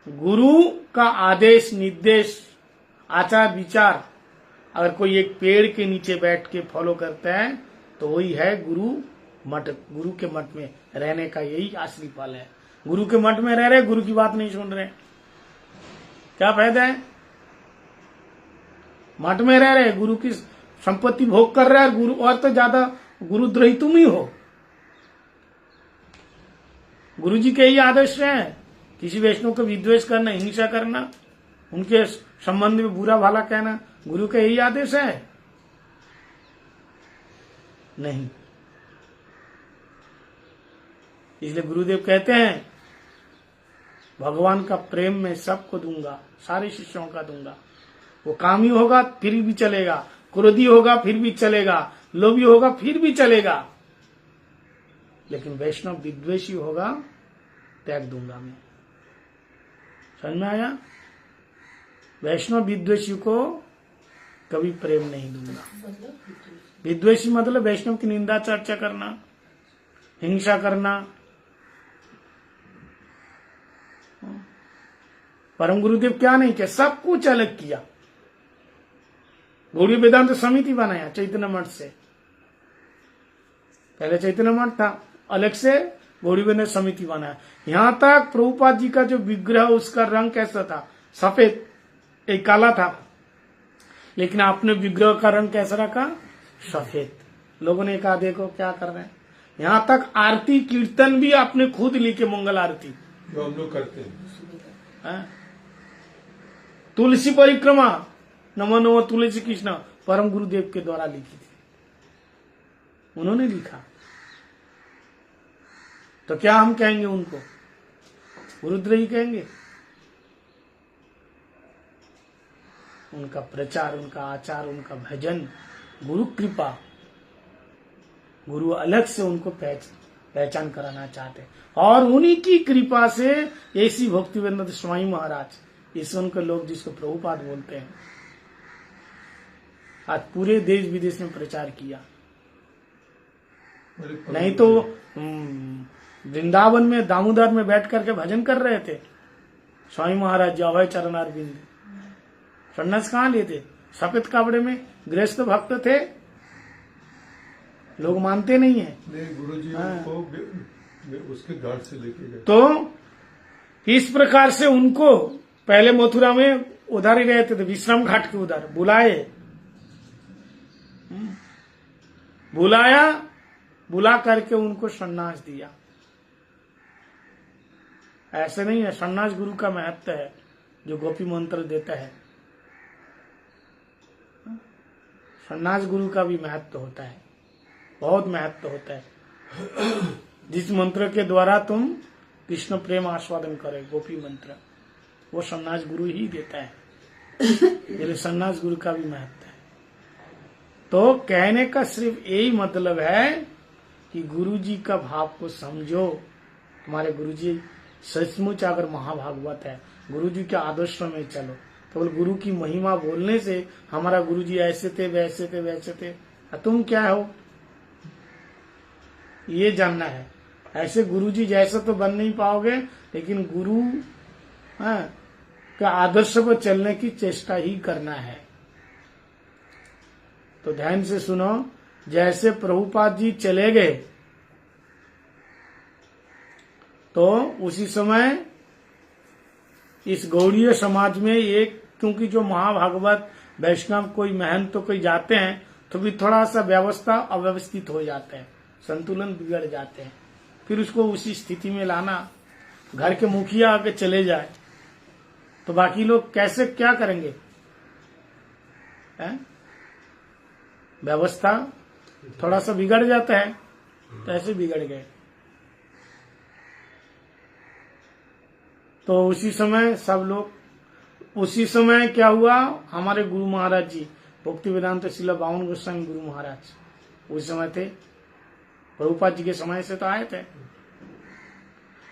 गुरु का आदेश निर्देश आचार विचार अगर कोई एक पेड़ के नीचे बैठ के फॉलो करता है तो वही है गुरु मठ। गुरु के मठ में रहने का यही असली फल है। गुरु के मठ में रह रहे, गुरु की बात नहीं सुन रहे, क्या फायदा है? मठ में रह रहे, गुरु की संपत्ति भोग कर रहा है, गुरु और तो ज्यादा गुरुद्रोही तुम ही हो। गुरु जी के ही आदर्श है, किसी वैष्णव को विद्वेष करना, हिंसा करना, उनके संबंध में बुरा भला कहना, गुरु का यही आदेश है? नहीं। इसलिए गुरुदेव कहते हैं भगवान का प्रेम मैं सबको दूंगा, सारे शिष्यों का दूंगा। वो कामी होगा फिर भी चलेगा, क्रोधी होगा फिर भी चलेगा, लोभी होगा फिर भी चलेगा, लेकिन वैष्णव विद्वेषी होगा त्याग दूंगा मैं। समझ में आया? वैष्णव विद्वेषी को कभी प्रेम नहीं दूंगा। विद्वेषी मतलब वैष्णव की निंदा चर्चा करना, हिंसा करना। परम गुरुदेव क्या नहीं किया, सब कुछ अलग किया। गौड़ीय वेदांत समिति बनाया चैतन्य मठ से। पहले चैतन्य मठ था, अलग से गौड़ीय वेदांत समिति बनाया। यहां तक प्रभुपाद जी का जो विग्रह उसका रंग कैसा था? सफेद, एक काला था, लेकिन आपने विग्रह का रंग कैसा रखा? सफेद। लोगों ने कहा देखो क्या कर रहे हैं। यहां तक आरती कीर्तन भी आपने खुद लिखे, मंगल आरती जो हम लोग करते हैं। तुलसी परिक्रमा नमो नमो तुलसी कृष्ण परम गुरुदेव के द्वारा लिखी थी, उन्होंने लिखा। तो क्या हम कहेंगे उनको? गुरुद्रोही कहेंगे? उनका प्रचार, उनका आचार, उनका भजन, गुरु कृपा, गुरु अलग से उनको पहचान कराना चाहते हैं। और उन्हीं की कृपा से ऐसी भक्तिवेदांत स्वामी महाराज, ईश्वर के लोग जिसको प्रभुपाद बोलते हैं, आज पूरे देश विदेश में प्रचार किया। नहीं तो वृंदावन में दामोदर में बैठ करके भजन कर रहे थे स्वामी महाराज जी, अभय चरणारविंद। सन्यास कहाँ लेते? सफेद कपड़े में गृहस्थ भक्त थे, लोग मानते नहीं है। नहीं, गुरुजी उनको उसके घाट से लेके गए। तो इस प्रकार से उनको पहले मथुरा में उधर ही रहते थे, विश्राम घाट के उधर बुला करके उनको सन्यास दिया। ऐसे नहीं है, सन्यास गुरु का महत्व है जो गोपी मंत्र देता है। सन्यास गुरु का भी महत्व होता है, बहुत महत्व होता है। जिस मंत्र के द्वारा तुम कृष्ण प्रेम आस्वादन करे, गोपी मंत्र, वो सन्यास गुरु ही देता है। मेरे सन्यास गुरु का भी महत्व है। तो कहने का सिर्फ यही मतलब है कि गुरु जी का भाव को समझो। हमारे गुरु जी सचमुच अगर महाभागवत है, गुरु जी के आदर्श में चलो, तो गुरु की महिमा बोलने से हमारा गुरु जी ऐसे थे वैसे थे वैसे थे, तुम क्या हो ये जानना है। ऐसे गुरु जी जैसे तो बन नहीं पाओगे, लेकिन गुरु का आदर्श पर चलने की चेष्टा ही करना है। तो ध्यान से सुनो, जैसे प्रभुपाद जी चले गए तो उसी समय इस गौड़ीय समाज में एक, क्योंकि जो महाभागवत वैष्णव कोई महंत तो कोई जाते हैं तो भी थोड़ा सा व्यवस्था अव्यवस्थित हो जाते हैं, संतुलन बिगड़ जाते हैं। फिर उसको उसी स्थिति में लाना, घर के मुखिया आके चले जाए तो बाकी लोग कैसे क्या करेंगे? व्यवस्था थोड़ा सा बिगड़ जाता है, तो ऐसे बिगड़ गए। तो उसी समय सब लोग, उसी समय क्या हुआ, हमारे गुरु महाराज जी भक्ति वेदांत शिला बावन गोस्वामी गुरु महाराज उस समय थे, प्रभुपाद जी के समय से तो आए थे।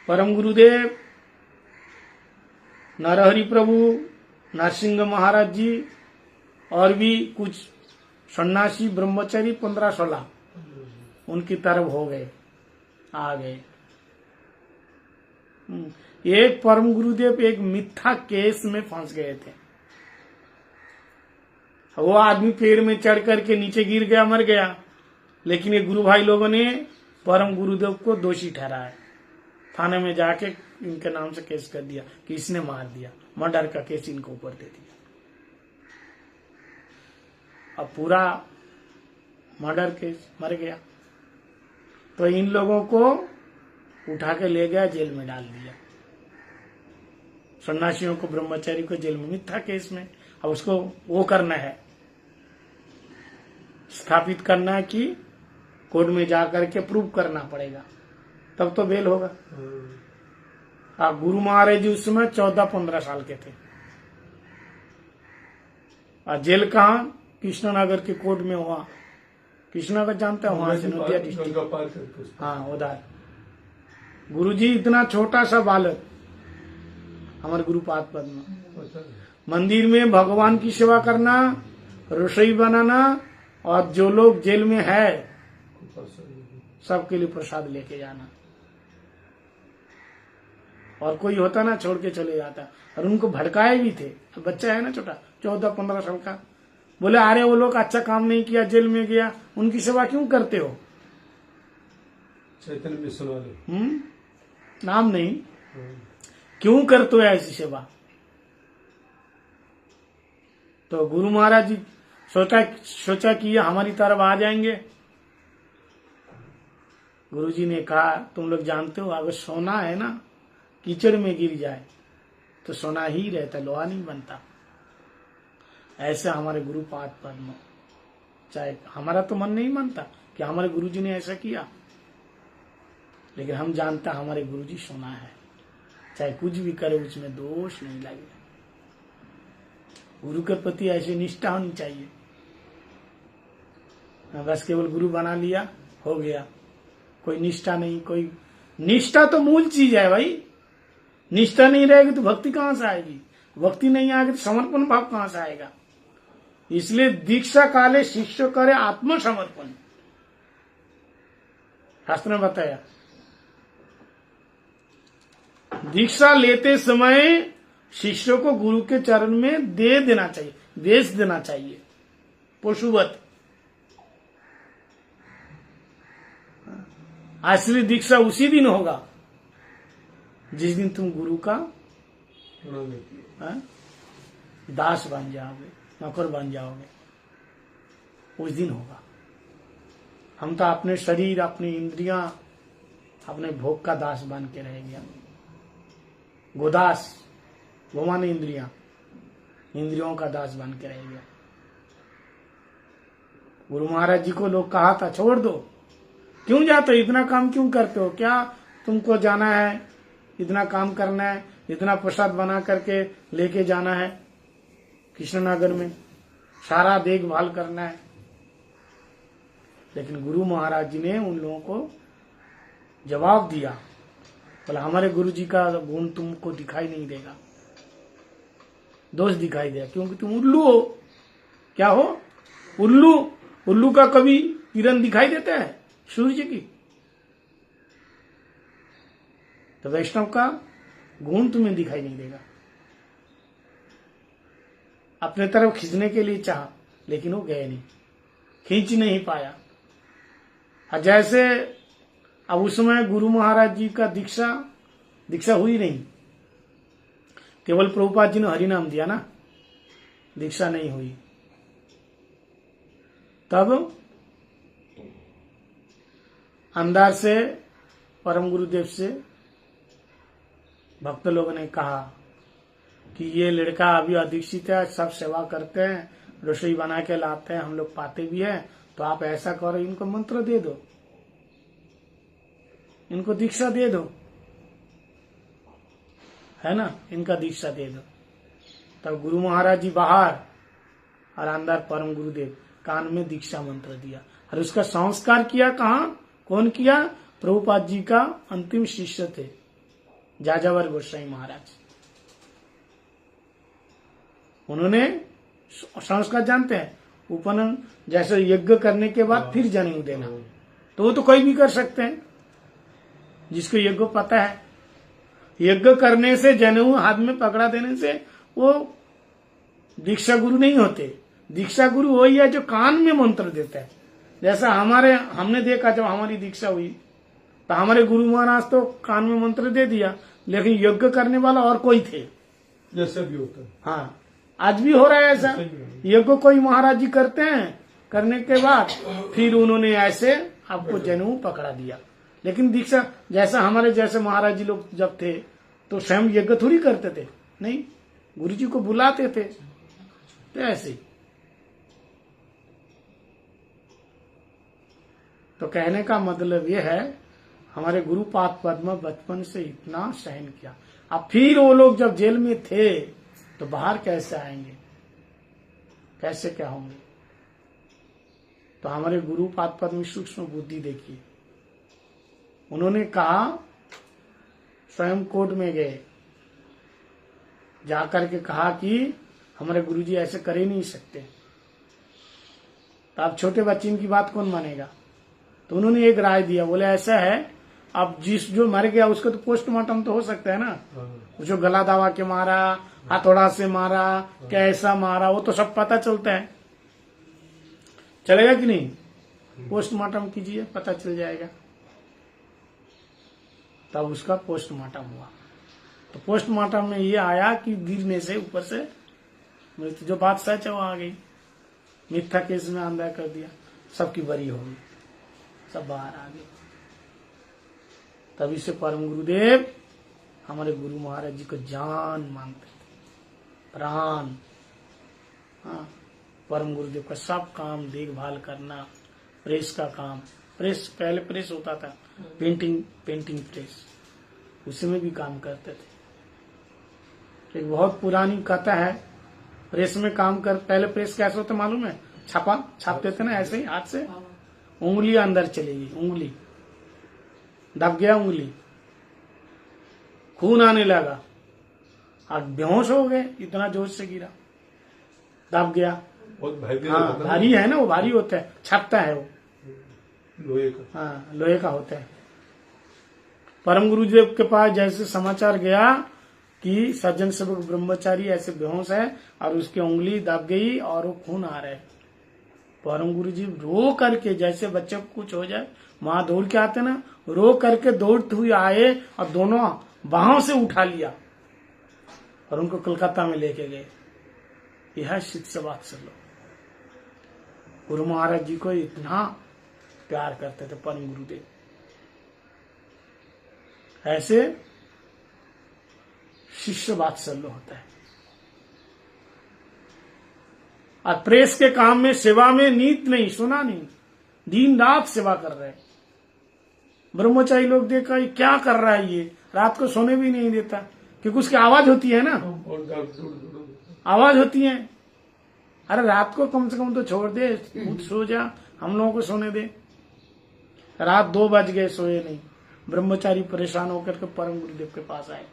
परम गुरुदेव नरहरि प्रभु, नरसिंह महाराज जी और भी कुछ सन्यासी ब्रह्मचारी 15-16 उनकी तरफ हो गए, आ गए। एक परम गुरुदेव एक मिथ्या केस में फंस गए थे। वो आदमी पेड़ में चढ़ करके नीचे गिर गया, मर गया, लेकिन ये गुरु भाई लोगों ने परम गुरुदेव को दोषी ठहराया। थाने में जाके इनके नाम से केस कर दिया कि इसने मार दिया, मर्डर का केस इनके ऊपर दे दिया। अब पूरा मर्डर केस, मर गया। तो इन लोगों को उठा के ले गया, जेल में डाल दिया। सन्यासियों को, ब्रह्मचारी को जेल में, मिथ्या केस में। अब उसको वो करना है, स्थापित करना है कि कोर्ट में जाकर के प्रूव करना पड़ेगा, तब तो बेल होगा। अब गुरु महाराज जी उस समय 14-15 साल के थे, और जेल कहाँ? कृष्णनगर के कोर्ट में हुआ। कृष्णनगर जानते हैं, वहां से नदिया डिस्ट्रिक्ट, हाँ उधर। गुरुजी इतना छोटा सा बालक, हमारे गुरुपाद पद्म, मंदिर में भगवान की सेवा करना, रसोई बनाना, और जो लोग जेल में है सबके लिए प्रसाद लेके जाना। और कोई होता ना छोड़ के चले जाता, और उनको भड़काए भी थे। बच्चा है ना छोटा, 14-15 साल का, बोले अरे वो लोग अच्छा काम नहीं किया, जेल में गया, उनकी सेवा क्यों करते हो? चैतन्य मिशन वाले, नाम नहीं, क्यों करते हो ऐसी सेवा? तो गुरु महाराज जी सोचा कि ये हमारी तरफ आ जाएंगे। गुरुजी ने कहा तुम लोग जानते हो, अगर सोना है ना कीचड़ में गिर जाए तो सोना ही रहता, लोहा नहीं बनता। ऐसा हमारे गुरुपाद पद्म, चाहे हमारा तो मन नहीं मानता कि हमारे गुरुजी ने ऐसा किया, लेकिन हम जानते हमारे गुरुजी सोना है, चाहे कुछ भी करे उसमें दोष नहीं लगेगा। गुरु के प्रति ऐसी निष्ठा होनी चाहिए। बस केवल गुरु बना लिया, हो गया, कोई निष्ठा नहीं। कोई निष्ठा तो मूल चीज है भाई, निष्ठा नहीं रहेगी तो भक्ति कहां से आएगी? भक्ति नहीं आएगी तो समर्पण भाव कहां से आएगा? इसलिए दीक्षा काले शिष्य करे आत्मसमर्पण, शास्त्र ने बताया। दीक्षा लेते समय शिष्यों को गुरु के चरण में दे देना चाहिए, बेच देना चाहिए, पशुवत। असली दीक्षा उसी दिन होगा जिस दिन तुम गुरु का दास बन जाओगे, नौकर बन जाओगे, उस दिन होगा। हम तो अपने शरीर, अपनी इंद्रियां, अपने भोग का दास बन के रह गया। गोदास, गोमाने इंद्रियों का दास बन के रह गया। गुरु महाराज जी को लोग कहा था छोड़ दो, क्यों जाते हो, इतना काम क्यों करते हो, क्या तुमको जाना है, इतना काम करना है, इतना प्रसाद बना करके लेके जाना है कृष्णनगर में, सारा देखभाल करना है। लेकिन गुरु महाराज जी ने उन लोगों को जवाब दिया, बोला हमारे गुरु जी का गुण तुमको दिखाई नहीं देगा, दोष दिखाई देगा, क्योंकि तुम उल्लू हो। क्या हो? उल्लू। उल्लू का कभी किरण दिखाई देता है सूर्य की? तो वैष्णव का गुण तुम्हें दिखाई नहीं देगा। अपने तरफ खींचने के लिए चाहा, लेकिन वो गए नहीं, खींच नहीं पाया। जैसे अब उस समय गुरु महाराज जी का दीक्षा हुई नहीं, केवल प्रभुपाद जी ने हरि नाम दिया ना, दीक्षा नहीं हुई। तब अंदर से परम गुरुदेव से भक्त लोगों ने कहा कि ये लड़का अभी अदीक्षित है, सब सेवा करते हैं, रसोई बना के लाते हैं, हम लोग पाते भी हैं, तो आप ऐसा करो, इनको मंत्र दे दो, इनको दीक्षा दे दो, है ना, इनका दीक्षा दे दो। तब गुरु महाराज जी बाहर और अंदर परम गुरुदेव कान में दीक्षा मंत्र दिया, और उसका संस्कार किया। कहाँ? कौन किया? प्रभुपाद जी का अंतिम शिष्य थे जाजावर गोसाई महाराज। उन्होंने संस्कार जानते हैं, उपनयन जैसे यज्ञ करने के बाद फिर जनेऊ देना, तो वो तो कोई भी कर सकते हैं जिसको यज्ञ पता है। यज्ञ करने से, जनेऊ हाथ में पकड़ा देने से वो दीक्षा गुरु नहीं होते। दीक्षा गुरु वही है जो कान में मंत्र देता है। जैसा हमने देखा जब हमारी दीक्षा हुई तो हमारे गुरु महाराज तो कान में मंत्र दे दिया, लेकिन यज्ञ करने वाला और कोई थे, जैसा भी होता है। हाँ, आज भी हो रहा है ऐसा। यज्ञ कोई महाराज जी करते हैं, करने के बाद फिर उन्होंने ऐसे आपको जनेऊ पकड़ा दिया। लेकिन दीक्षा जैसा हमारे जैसे महाराज जी लोग जब थे तो स्वयं यज्ञ थोड़ी करते थे, नहीं, गुरु जी को बुलाते थे, तो ऐसे ही। तो कहने का मतलब ये है, हमारे गुरुपाद पद्म बचपन से इतना सहन किया। अब फिर वो लोग जब जेल में थे तो बाहर कैसे आएंगे, कैसे क्या होंगे? तो हमारे गुरुपाद पद्म में सूक्ष्म बुद्धि देखिए। उन्होंने कहा, स्वयं कोर्ट में गए, जाकर के कहा कि हमारे गुरुजी ऐसे कर ही नहीं सकते। तो अब छोटे बच्चे की बात कौन मानेगा? तो उन्होंने एक राय दिया, बोले ऐसा है, अब जो मर गया उसका तो पोस्टमार्टम तो हो सकता है ना, जो गला दबा के मारा, हथौड़ा से मारा, कैसा मारा, वो तो सब पता चलता है, चलेगा कि नहीं? पोस्टमार्टम कीजिए, पता चल जाएगा। तब उसका पोस्टमार्टम हुआ। तो पोस्टमार्टम में ये आया कि गिरने से ऊपर से मृत्यु, जो बात सच है वो आ गई। मिथ्या केस में अंदर कर दिया, सबकी बरी हो गई, सब बाहर आ गए। तभी से परम गुरुदेव हमारे गुरु महाराज जी को जान मानते थे, प्राण। हाँ, परम गुरुदेव का सब काम देखभाल करना, प्रेस का काम, प्रेस पहले प्रेस होता था, पेंटिंग प्रेस, उसमें भी काम करते थे। एक बहुत पुरानी कथा है, प्रेस में काम कर, पहले प्रेस कैसे होता मालूम है? छापते थे ना ऐसे ही हाथ से, उंगली अंदर चलेगी, उंगली दब गया, उंगली खून आने लगा, और बेहोश हो गए, इतना जोश से गिरा, दब गया। बहुत भारी हाँ, भारी है ना, वो भारी होता है, छपता है वो, लोहे का। हाँ, लोहे का होता है। परम गुरुदेव के पास जैसे समाचार गया कि सज्जन सेवक ब्रह्मचारी ऐसे बेहोश है और उसकी उंगली दब गई और वो खून आ रहा है, परम गुरुजी रो करके, जैसे बच्चे को कुछ हो जाए माँ दौड़ के आते ना, रो करके दौड़ते हुए आए और दोनों बाहों से उठा लिया और उनको कलकत्ता में लेके गए। यह शिष्य वात्सल्य। गुरु महाराज जी को इतना प्यार करते थे परम गुरुदेव। ऐसे शिष्य वात्सल्य होता है। और प्रेस के काम में, सेवा में नीत नहीं, सुना नहीं, दिन रात सेवा कर रहे हैं। ब्रह्मचारी लोग देखा ये क्या कर रहा है, ये रात को सोने भी नहीं देता, क्योंकि उसकी आवाज होती है ना, आवाज होती है। अरे रात को कम से कम तो छोड़ दे, खुद सो जा, हम लोगों को सोने दे। रात 2 बज गए, सोए नहीं। ब्रह्मचारी परेशान होकर के परम गुरुदेव के पास आए,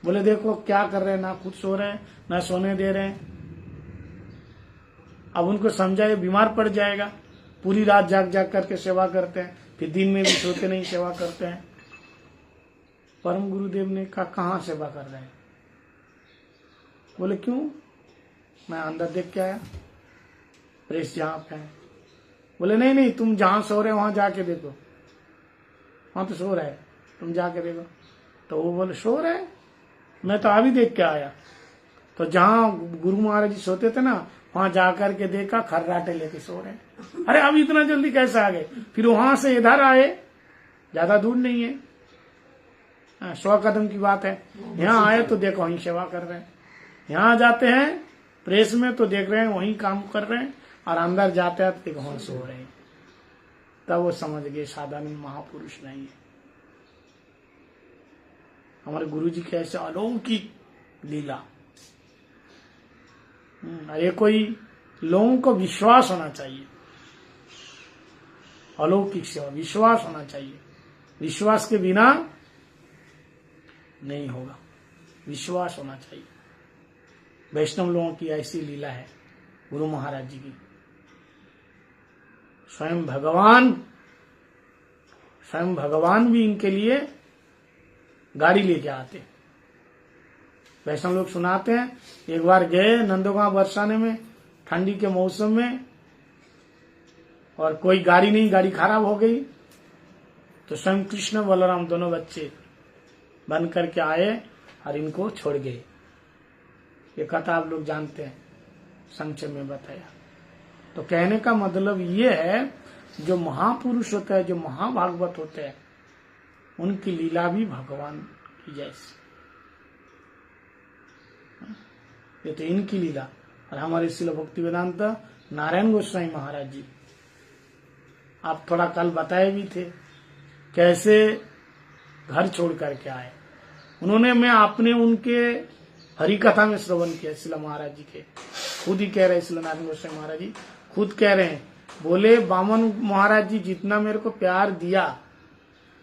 बोले देखो क्या कर रहे हैं, ना खुद सो रहे हैं ना सोने दे रहे हैं। अब उनको समझाए, बीमार पड़ जाएगा, पूरी रात जाग जाग करके सेवा करते हैं, फिर दिन में भी सोते नहीं, सेवा करते हैं। परम गुरुदेव ने कहा कहाँ सेवा कर रहे हैं? बोले क्यों? मैं अंदर देख के आया, प्रेस जहां पे है। बोले नहीं नहीं, तुम जहां सो रहे हो वहां जाके देखो, वहां तो सो रहा है, तुम जाके देखो। तो वो बोले सो रहे, मैं तो अभी देख के आया। तो जहां गुरु महाराज जी सोते थे ना, वहां जाकर के देखा, खर्राटे लेके सो रहे। अरे अब इतना जल्दी कैसे आ गए? फिर वहां से इधर आए, ज्यादा दूर नहीं है, 100 कदम की बात है। यहाँ आए तो देखो वहीं सेवा कर रहे हैं, यहाँ जाते हैं प्रेस में तो देख रहे हैं वहीं काम कर रहे हैं, और अंदर जाते हैं तो देखो वहां सो रहे हैं। तब वो समझ गए साधारण महापुरुष नहीं है। हमारे गुरु जी के ऐसे अलौकिक लीला। ये कोई लोगों को विश्वास होना चाहिए, अलौकिक सेवा, विश्वास होना चाहिए। विश्वास के बिना नहीं होगा, विश्वास होना चाहिए। वैष्णव लोगों की ऐसी लीला है गुरु महाराज जी की। स्वयं भगवान भी इनके लिए गाड़ी लेके आते। वैष्णव लोग सुनाते हैं, एक बार गए नंदगांव बरसाने में, ठंडी के मौसम में, और कोई गाड़ी नहीं, गाड़ी खराब हो गई। तो स्वयं कृष्ण बलराम दोनों बच्चे बन करके आए और इनको छोड़ गए। ये कथा आप लोग जानते हैं, संक्षेप में बताया। तो कहने का मतलब ये है, जो महापुरुष होता है, जो महाभागवत होते हैं, उनकी लीला भी भगवान की जैसी। ये तो इनकी लीला, और हमारे शिल भक्ति वेदांत नारायण गोस्वामी महाराज जी, आप थोड़ा कल बताए भी थे कैसे घर छोड़ करके आए उन्होंने। मैं आपने उनके हरि कथा में श्रवण किया शिला महाराज जी के, खुद ही कह रहे शिला नारायण गोस्वामी महाराज जी खुद कह रहे हैं, बोले बामन महाराज जी जितना मेरे को प्यार दिया,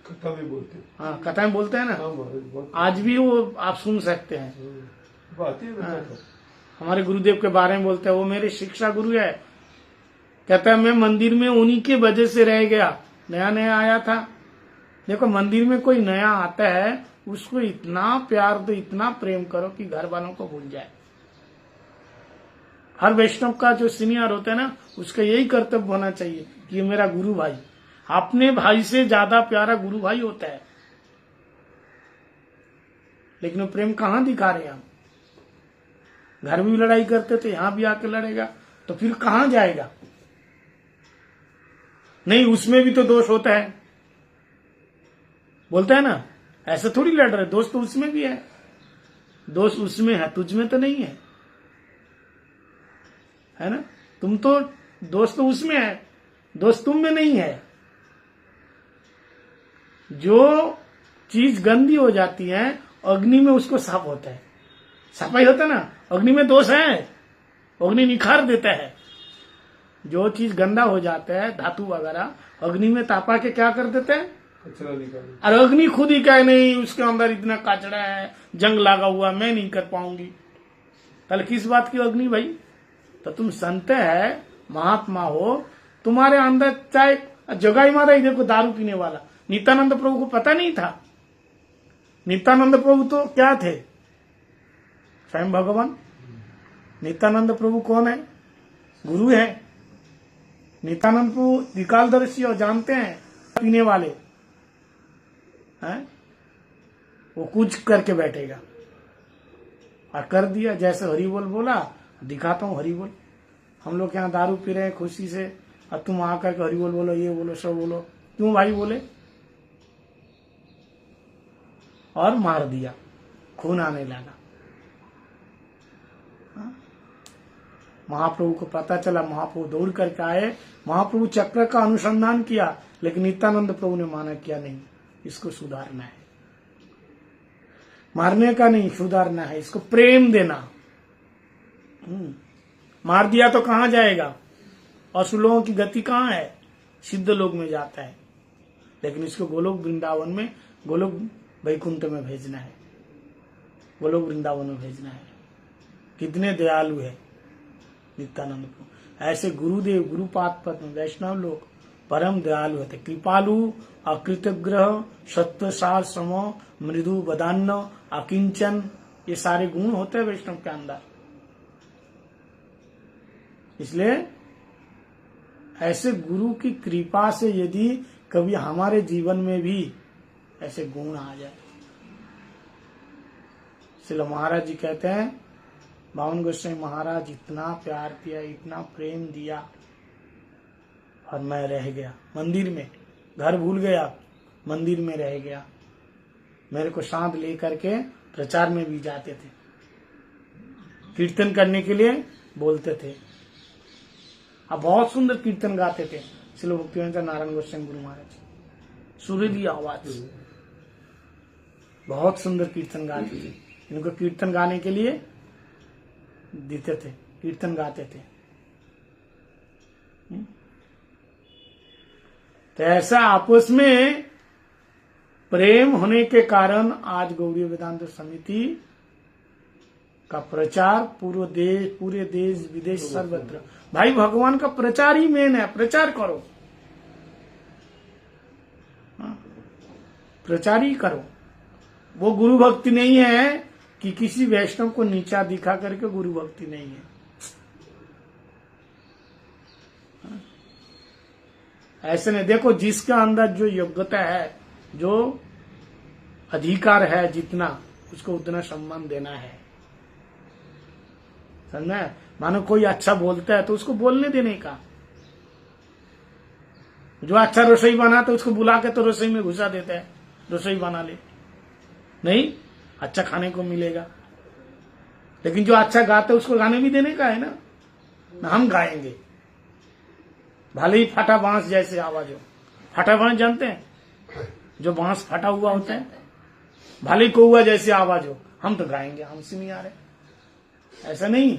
कथा भी बोलते हैं। हाँ कथा में बोलते हैं ना, हाँ, बहुत आज भी वो आप सुन सकते हैं। बात ही हाँ। बता। हमारे गुरुदेव के बारे में बोलते हैं, वो मेरे शिक्षा गुरु है। कहता है मैं मंदिर में उन्हीं के वजह से रह गया, नया नया आया था। देखो मंदिर में कोई नया आता है उसको इतना प्यार दो, इतना प्रेम करो कि घर वालों को भूल जाए। हर वैष्णव का जो सीनियर होता है ना, उसका यही कर्तव्य होना चाहिए कि ये मेरा गुरु भाई, अपने भाई से ज्यादा प्यारा गुरु भाई होता है। लेकिन वो प्रेम कहाँ दिखा रहे हैं हम? घर में भी लड़ाई करते थे, यहां भी आके लड़ेगा तो फिर कहां जाएगा? नहीं, उसमें भी तो दोष होता है, बोलता है ना, ऐसे थोड़ी लड़ रहे, दोष तो उसमें भी है। दोष उसमें है, तुझ में तो नहीं है ना? तुम तो दोष तो उसमें है, दोष तुम में नहीं है। जो चीज गंदी हो जाती है अग्नि में उसको साफ होता है, सफाई होता है ना। अग्नि में दोष है, अग्नि निखार देता है। जो चीज गंदा हो जाता है धातु वगैरह, अग्नि में तापा के क्या कर देते हैं, कचरा निकालो। और अग्नि खुद ही कहे नहीं उसके अंदर इतना कचरा है, जंग लगा हुआ, मैं नहीं कर पाऊंगी। कल किस बात की अग्नि भाई? तो तुम संत है, महात्मा हो, तुम्हारे अंदर चाहे जगाई मारा ही देखो दारू पीने वाला, नित्यानंद प्रभु को पता नहीं था। नित्यानंद प्रभु तो क्या थे? स्वयं भगवान। नित्यानंद प्रभु कौन है? गुरु है। नित्यानंद प्रभु त्रिकालदर्शी और जानते हैं पीने वाले हैं, वो कुछ करके बैठेगा और कर दिया। जैसे हरि बोल बोला, दिखाता हूं हरि बोल। हम लोग यहाँ दारू पी रहे हैं खुशी से, और तुम आकर के हरि बोल बोलो, ये बोलो, सब बोलो। क्यों भाई बोले? और मार दिया, खून आने लगा। महाप्रभु को पता चला, महाप्रभु दौड़ करके आए, महाप्रभु चक्र का अनुसंधान किया, लेकिन नित्यानंद प्रभु ने माना किया नहीं, इसको सुधारना है। मारने का नहीं, सुधारना है, इसको प्रेम देना। मार दिया तो कहां जाएगा? असुर लोगों की गति कहां है? सिद्ध लोग में जाता है। लेकिन इसको गोलोक वृंदावन में, गोलोक वैकुंठ में भेजना है, गोलोक वृंदावन में भेजना है। कितने दयालु है नित्यानंद प्रभु। ऐसे गुरुदेव, गुरुपाद पद में वैष्णव लोग परम दयालु होते, कृपालु, अकृतग्रह, सत्वसार, सम, मृदु, बदान्न, अकिंचन, ये सारे गुण होते हैं वैष्णव के अंदर। इसलिए ऐसे गुरु की कृपा से यदि कभी हमारे जीवन में भी ऐसे गुण आ जाए, इसलिए महाराज जी कहते हैं, बावन गोस्वामी महाराज इतना प्यार दिया, इतना प्रेम दिया, और मैं रह गया मंदिर में, घर भूल गया, मंदिर में रह गया। मेरे को साथ लेकर के प्रचार में भी जाते थे, कीर्तन करने के लिए बोलते थे। अब बहुत सुंदर कीर्तन गाते थे श्रील भक्तिवेदांत नारायण गोस्वामी गुरु महाराज, सुरीली आवाज, बहुत सुंदर कीर्तन गाते थे। इनको कीर्तन गाने के लिए देते थे, कीर्तन गाते थे। तो ऐसा आपस में प्रेम होने के कारण आज गौड़ीय वेदांत समिति का प्रचार पूरे देश विदेश सर्वत्र। भाई भगवान का प्रचार ही मेन है, प्रचार करो, प्रचार ही करो। वो गुरु भक्ति नहीं है कि किसी वैष्णव को नीचा दिखा करके गुरु भक्ति नहीं है। ऐसे नहीं, देखो जिसका अंदर जो योग्यता है, जो अधिकार है, जितना उसको उतना सम्मान देना है, समझना है। मानो कोई अच्छा बोलता है तो उसको बोलने देने का। जो अच्छा रसोई बनाता है उसको बुला के तो रसोई में घुसा देता है, रसोई बना ले, नहीं अच्छा खाने को मिलेगा। लेकिन जो अच्छा गाते हैं उसको गाने भी देने का है ना हम गाएंगे, भले ही फटा बांस जैसे आवाज हो। फटा बांस जानते हैं, जो बांस फटा हुआ होता है, भले ही कौआ जैसे आवाज हो, हम तो गाएंगे, हमसे नहीं आ रहे। ऐसा नहीं,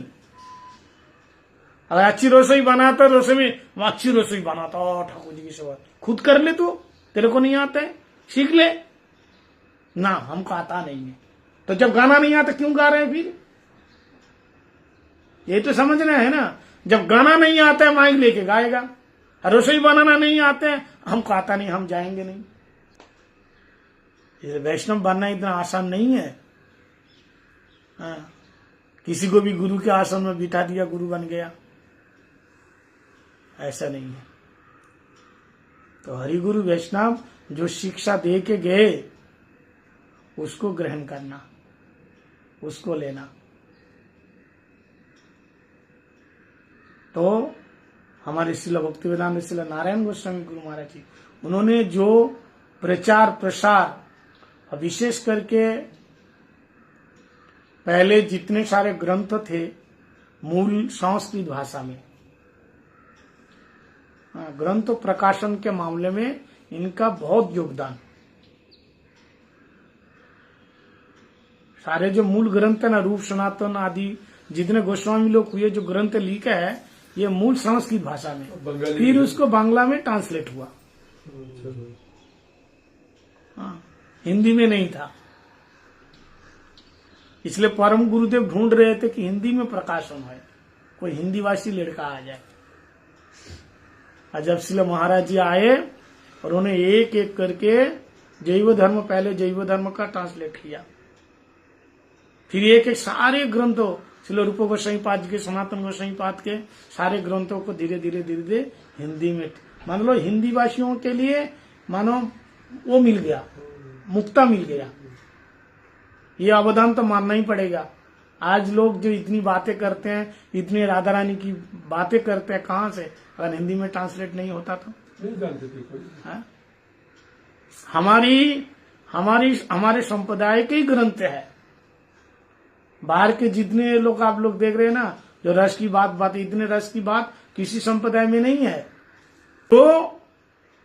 अगर अच्छी रसोई बनाता रसोई में अच्छी रसोई बनाता ठाकुर जी की सेवा खुद कर ले, तो तेरे को नहीं आता है सीख ले ना, हमको आता नहीं है। तो जब गाना नहीं आता क्यों गा रहे हैं फिर? ये तो समझना है ना, जब गाना नहीं आता है माइक लेके गाएगा, रसोई बनाना नहीं आता है, हमको आता नहीं, हम जाएंगे नहीं। ये वैष्णव बनना इतना आसान नहीं है। हाँ, किसी को भी गुरु के आश्रम में बिठा दिया, गुरु बन गया, ऐसा नहीं है। तो हरिगुरु वैष्णव जो शिक्षा दे के गए उसको ग्रहण करना, उसको लेना। तो हमारे श्रील भक्तिवेदांत श्रील नारायण गोस्वामी गुरु महाराज जी, उन्होंने जो प्रचार प्रसार, विशेष करके पहले जितने सारे ग्रंथ थे मूल संस्कृत भाषा में, ग्रंथ प्रकाशन के मामले में इनका बहुत योगदान। सारे जो मूल ग्रंथ है ना, रूप सनातन आदि जितने गोस्वामी लोग हुए, जो ग्रंथ लिखा है ये मूल संस्कृत भाषा में, फिर उसको बांग्ला में ट्रांसलेट हुआ। हाँ, हिंदी में नहीं था, इसलिए परम गुरुदेव ढूंढ रहे थे कि हिंदी में प्रकाशन है, कोई हिंदी भाषी लड़का आ जाए। और जब श्रील महाराज जी आए और उन्हें एक एक करके जैव धर्म, पहले जैव धर्म का ट्रांसलेट किया, फिर एक एक सारे ग्रंथों, श्रील रूप गोस्वामी पाद के, सनातन गोस्वामी पाद के सारे ग्रंथों को धीरे धीरे धीरे धीरे हिंदी में, मान लो हिंदी भाषियों के लिए मानो वो मिल गया, मुक्ता मिल गया। ये अवदान तो मानना ही पड़ेगा। आज लोग जो इतनी बातें करते हैं, इतनी राधा रानी की बातें करते हैं, कहाँ से? अगर हिंदी में ट्रांसलेट नहीं होता तो नहीं जानते थे कोई। हमारे संप्रदाय के ही ग्रंथ है। बाहर के जितने लोग आप लोग देख रहे हैं ना, जो रस की बात, इतने रस की बात किसी संप्रदाय में नहीं है। तो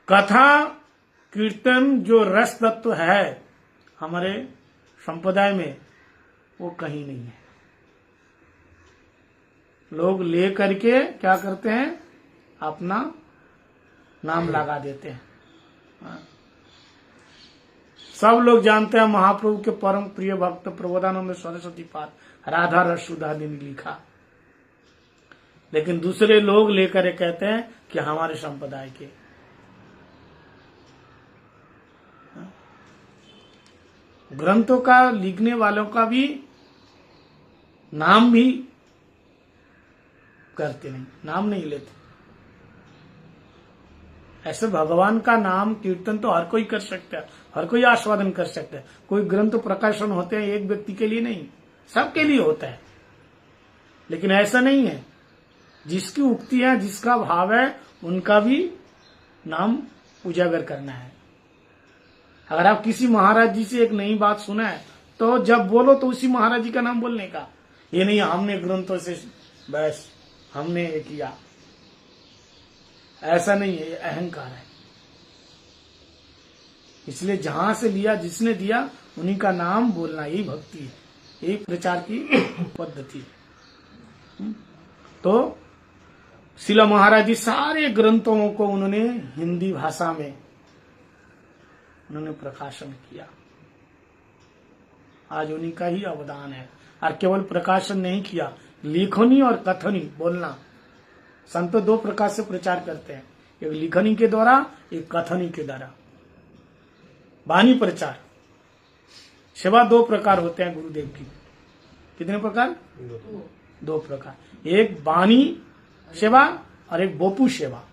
कथा कीर्तन जो रस तत्व है हमारे संप्रदाय में, वो कहीं नहीं है। लोग ले करके क्या करते हैं, अपना नाम लगा देते हैं। सब लोग जानते हैं महाप्रभु के परम प्रिय भक्त प्रबोधानंद सरस्वती पाद राधा रस सुधा ने लिखा, लेकिन दूसरे लोग लेकर कहते हैं कि हमारे संप्रदाय के। ग्रंथों का लिखने वालों का भी नाम भी करते नहीं, नाम नहीं लेते। ऐसे भगवान का नाम कीर्तन तो हर कोई कर सकता है, हर कोई आस्वादन कर सकता है। कोई ग्रंथ प्रकाशन होते हैं एक व्यक्ति के लिए नहीं, सबके लिए होता है। लेकिन ऐसा नहीं है, जिसकी उक्ति है, जिसका भाव है, उनका भी नाम उजागर करना है। अगर आप किसी महाराज जी से एक नई बात सुना है तो जब बोलो तो उसी महाराज जी का नाम बोलने का, ये नहीं हमने ग्रंथों से बस हमने ये किया, ऐसा नहीं है, ये अहंकार है। इसलिए जहां से लिया, जिसने दिया, उन्हीं का नाम बोलना, यही भक्ति है, यही प्रचार की पद्धति है। तो श्रील महाराज जी सारे ग्रंथों को उन्होंने हिंदी भाषा में उन्होंने प्रकाशन किया। आज उन्हीं का ही अवदान है। और केवल प्रकाशन नहीं किया, लेखनी और कथनी बोलना। संत दो प्रकार से प्रचार करते हैं, एक लिखनी के द्वारा, एक कथनी के द्वारा। वाणी प्रचार सेवा दो प्रकार होते हैं गुरुदेव की। कितने प्रकार? दो प्रकार। एक वाणी सेवा और एक बोपू सेवा।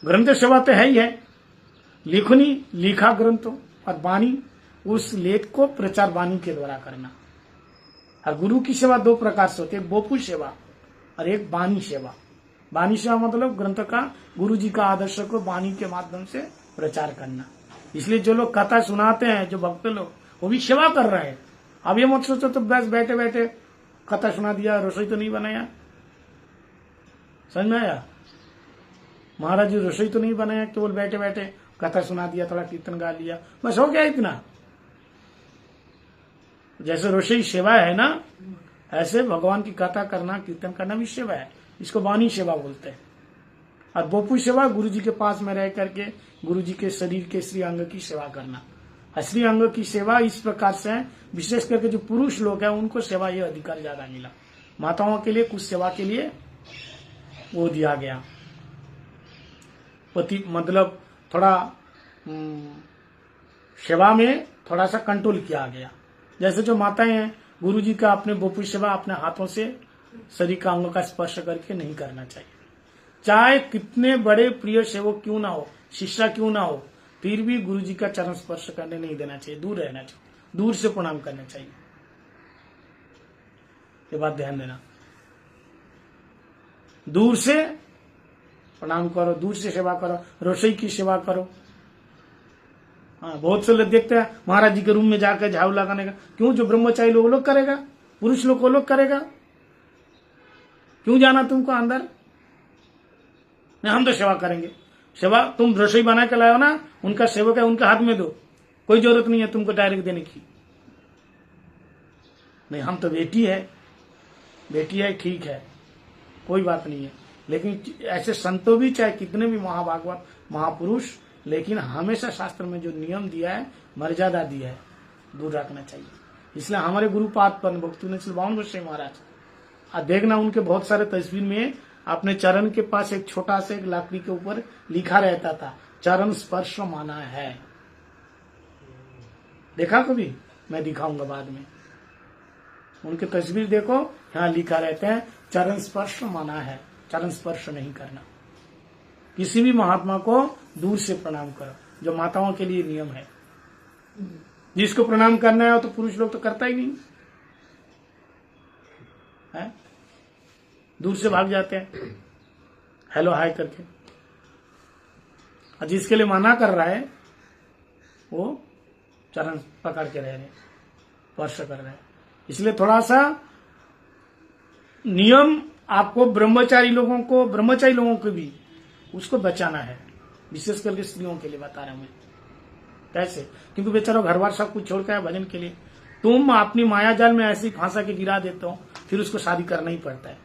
ग्रंथ सेवा तो है ही है, लिखनी लिखा ग्रंथ, और वाणी उस लेख को प्रचार वाणी के द्वारा करना। और गुरु की सेवा दो प्रकार से होती है, एक बोपू सेवा और एक वाणी सेवा। वाणी सेवा मतलब ग्रंथ का, गुरु जी का आदर्श को वाणी के माध्यम से प्रचार करना। इसलिए जो लोग कथा सुनाते हैं, जो भक्त लोग, वो भी सेवा कर रहे हैं। अब ये मत सोचो तो बस बैठे बैठे कथा सुना दिया, रसोई तो नहीं बनाया। समझ में आया? महाराज जी रसोई तो नहीं बनाया, केवल बैठे बैठे कथा सुना दिया, थोड़ा कीर्तन गा लिया, बस हो गया इतना। जैसे रसोई सेवा है ना, ऐसे भगवान की कथा करना, कीर्तन करना भी सेवा है। इसको वाणी सेवा बोलते हैं। और बोपू सेवा गुरु जी के पास में रह करके गुरु जी के शरीर के श्री अंग की सेवा करना। श्री अंग की सेवा इस प्रकार से है, विशेष करके जो पुरुष लोग हैं उनको सेवा ये अधिकार ज्यादा मिला। माताओं के लिए कुछ सेवा के लिए वो दिया गया, पति मतलब थोड़ा सेवा में थोड़ा सा कंट्रोल किया गया। जैसे जो माताएं हैं, गुरु जी का अपने बोपू सेवा अपने हाथों से शरीर का अंगों का स्पर्श करके नहीं करना चाहिए। चाहे कितने बड़े प्रिय सेवक क्यों ना हो, शिष्या क्यों ना हो, फिर भी गुरु जी का चरण स्पर्श करने नहीं देना चाहिए, दूर रहना चाहिए, दूर से प्रणाम करना चाहिए। ये बात ध्यान देना, दूर से प्रणाम करो, दूर से सेवा करो, रसोई की सेवा करो। हाँ, बहुत से लोग देखते हैं महाराज जी के रूम में जाकर झाड़ू लगाने का, क्यों? जो ब्रह्मचारी लोग वो लोग करेगा, पुरुष लोग वो लोग करेगा, क्यों जाना तुमको अंदर? नहीं, हम तो सेवा करेंगे। सेवा तुम रसोई बना के लाओ ना, उनका सेवक है, उनके हाथ में दो, कोई जरूरत नहीं है तुमको डायरेक्ट देने की। नहीं, हम तो बेटी है, ठीक है, कोई बात नहीं है। लेकिन ऐसे संतों भी, चाहे कितने भी महाभागवत महापुरुष, लेकिन हमेशा शास्त्र में जो नियम दिया है, मर्यादा दिया है, दूर रखना चाहिए। इसलिए हमारे गुरुपाद पर भक्ति बावन गोसाई महाराज, देखना उनके बहुत सारे तस्वीर में अपने चरण के पास एक छोटा सा एक लकड़ी के ऊपर लिखा रहता था, चरण स्पर्श माना है। देखा कभी? मैं दिखाऊंगा बाद में, उनके तस्वीर देखो, यहाँ लिखा रहता है चरण स्पर्श माना है, चरण स्पर्श नहीं करना। किसी भी महात्मा को दूर से प्रणाम करो, जो माताओं के लिए नियम है। जिसको प्रणाम करना है तो पुरुष लोग तो करता ही नहीं है, दूर से भाग जाते हैं हेलो हाय करके। और जिसके लिए मना कर रहा है वो चरण पकड़ के रह रहे, स्पर्श कर रहे हैं। इसलिए थोड़ा सा नियम आपको ब्रह्मचारी लोगों को भी उसको बचाना है, विशेष करके स्त्रियों के लिए बता रहा हूं मैं। कैसे? क्योंकि बेचारा घर बार सब कुछ छोड़ के आया भजन के लिए। तुम अपनी माया जाल में ऐसी फांसा के गिरा देते हो, फिर उसको शादी करना ही पड़ता है।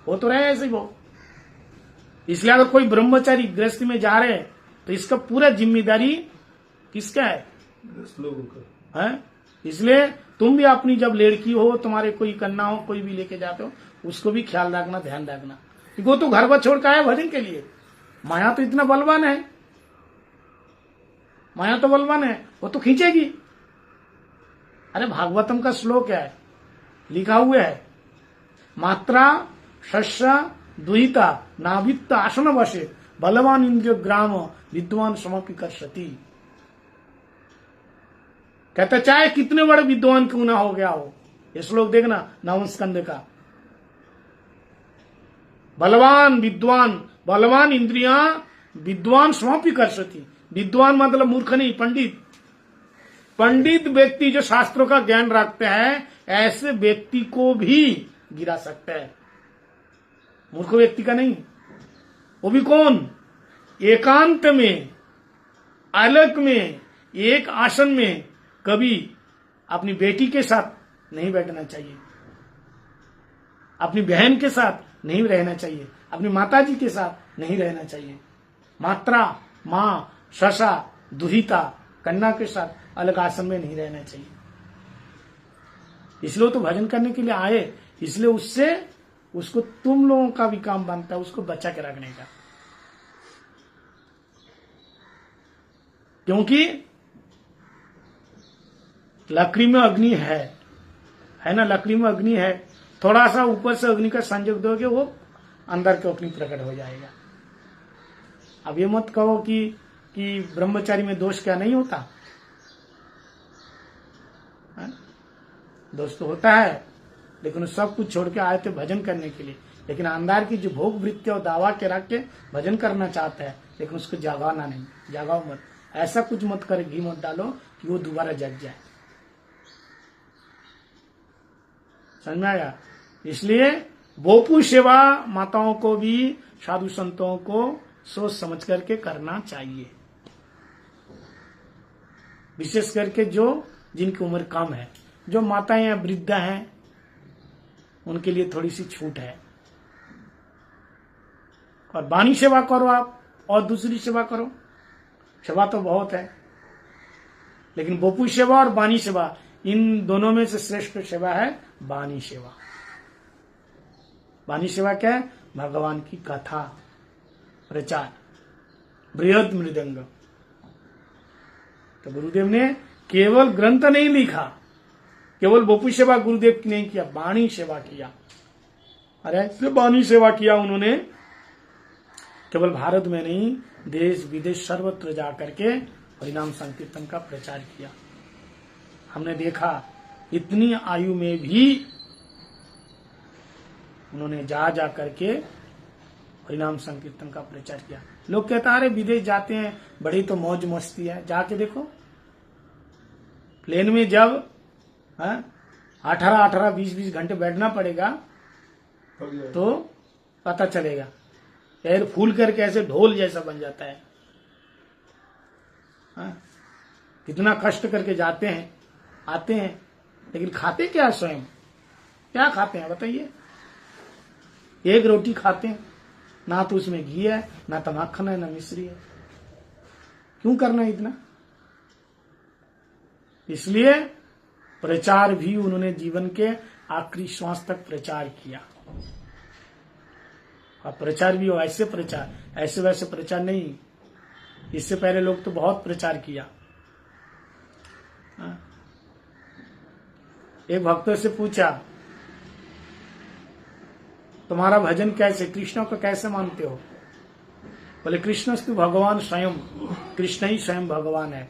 वो तो रहे ऐसे ही वो। इसलिए अगर कोई ब्रह्मचारी गृहस्थी में जा रहे हैं तो इसका पूरा जिम्मेदारी किसका है? लोगों का है। इसलिए तुम भी अपनी जब लड़की हो, तुम्हारे कोई कन्या हो, कोई भी लेके जाते हो, उसको भी ख्याल रखना, ध्यान रखना। वो तो घर पर छोड़ के आया भजन के लिए। माया तो इतना बलवान है, माया तो बलवान है, वो तो खींचेगी। अरे भागवतम का श्लोक है, लिखा हुआ है, मात्रा शस्या दुहिता नाभित्त आसन वशे बलवान इंद्रिय ग्राम विद्वान समपि कर्षति। कहता चाहे कितने बड़े विद्वान क्यों ना हो गया हो, ये श्लोक देखना नवम स्कंद का। बलवान विद्वान, बलवान इंद्रिया विद्वान समपि कर्षति। विद्वान मतलब मूर्ख नहीं, पंडित। पंडित व्यक्ति जो शास्त्रों का ज्ञान रखते हैं, ऐसे व्यक्ति को भी गिरा सकता है, मूर्ख व्यक्ति का नहीं। वो भी कौन? एकांत में, अलग में, एक आसन में कभी अपनी बेटी के साथ नहीं बैठना चाहिए, अपनी बहन के साथ नहीं रहना चाहिए, अपनी माताजी के साथ नहीं रहना चाहिए। मात्रा, माँ, शशा, दुहिता, कन्या के साथ अलग आसन में नहीं रहना चाहिए। इसलिए तो भजन करने के लिए आए, इसलिए उससे उसको तुम लोगों का भी काम बनता है उसको बचा के रखने का। क्योंकि लकड़ी में अग्नि है ना, लकड़ी में अग्नि है, थोड़ा सा ऊपर से अग्नि का संयोग दोगे वो अंदर के अग्नि प्रकट हो जाएगा। अब ये मत कहो कि ब्रह्मचारी में दोष क्या नहीं होता है? दोष तो होता है, लेकिन सब कुछ छोड़ के आए थे भजन करने के लिए। लेकिन अंदर की जो भोग वृत्ति और दावा के रख के भजन करना चाहता है, लेकिन उसको जागाना नहीं, जागाओ मत, ऐसा कुछ मत कर, घी मत डालो कि वो दोबारा जग जाए। समझ में आया? इसलिए बोपू सेवा माताओं को भी, साधु संतों को सोच समझ करके करना चाहिए। विशेष करके जो जिनकी उम्र कम है, जो माताएं या वृद्धा हैं, उनके लिए थोड़ी सी छूट है। और वाणी सेवा करो आप, और दूसरी सेवा करो। सेवा तो बहुत है, लेकिन बोपू सेवा और वाणी सेवा, इन दोनों में से श्रेष्ठ सेवा है वाणी सेवा। वाणी सेवा क्या है? भगवान की कथा प्रचार, बृहद मृदंग। तो गुरुदेव ने केवल ग्रंथ नहीं लिखा, केवल बोपू सेवा गुरुदेव की नहीं किया, वाणी सेवा किया। और ऐसे वाणी सेवा किया उन्होंने, केवल भारत में नहीं, देश विदेश सर्वत्र जाकर के हरिनाम संकीर्तन का प्रचार किया। हमने देखा इतनी आयु में भी उन्होंने जा करके हरिनाम संकीर्तन का प्रचार किया। लोग कहता अरे विदेश जाते हैं, बड़ी तो मौज मस्ती है। जाके देखो, प्लेन में जब 18 20 घंटे बैठना पड़ेगा तो पता चलेगा, पैर फूल करके ऐसे ढोल जैसा बन जाता है। कितना कष्ट करके जाते हैं, आते हैं, लेकिन खाते क्या स्वयं? क्या खाते हैं बताइए? एक रोटी खाते हैं, ना तो उसमें घी है, ना तो मक्खन है, ना मिश्री है। क्यों करना इतना? इसलिए प्रचार भी उन्होंने जीवन के आखिरी श्वास तक प्रचार किया। और प्रचार भी ऐसे प्रचार, ऐसे वैसे प्रचार नहीं। इससे पहले लोग तो बहुत प्रचार किया। एक भक्त से पूछा, तुम्हारा भजन कैसे, कृष्ण को कैसे मानते हो? बोले कृष्णस्तु भगवान स्वयं, कृष्ण ही स्वयं भगवान है।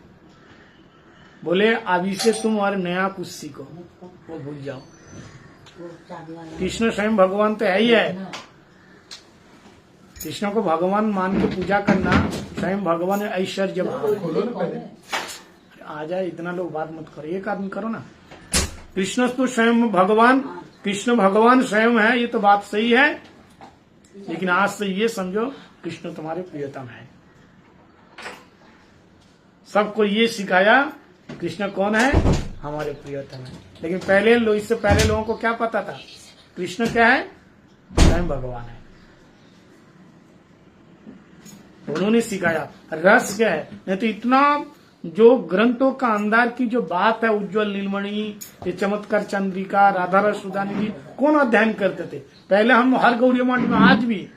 बोले अभी से तुम और नया कुछ सीखो, वो भूल जाओ। कृष्ण स्वयं भगवान तो है ही है। कृष्ण को भगवान मान के पूजा करना स्वयं भगवान ऐश्वर्य भाव है। आ जाए, इतना लोग बात मत करो, एक आदमी करो ना। कृष्ण तो स्वयं भगवान, कृष्ण भगवान स्वयं है, ये तो बात सही है, लेकिन आज से ये समझो कृष्ण तुम्हारे प्रियतम है। सबको ये सिखाया कृष्ण कौन है, हमारे प्रियतम है। लेकिन पहले लोग, इससे पहले लोगों को क्या पता था? कृष्ण क्या है? स्वयं भगवान है। उन्होंने सिखाया। रस क्या है? नहीं तो इतना जो ग्रंथों का अंदर की जो बात है, उज्जवल नीलमणि, ये चमत्कार चंद्रिका, राधा रस सुधानिधि, कौन अध्ययन करते थे? पहले हम हर गौड़िया मठ में आज भी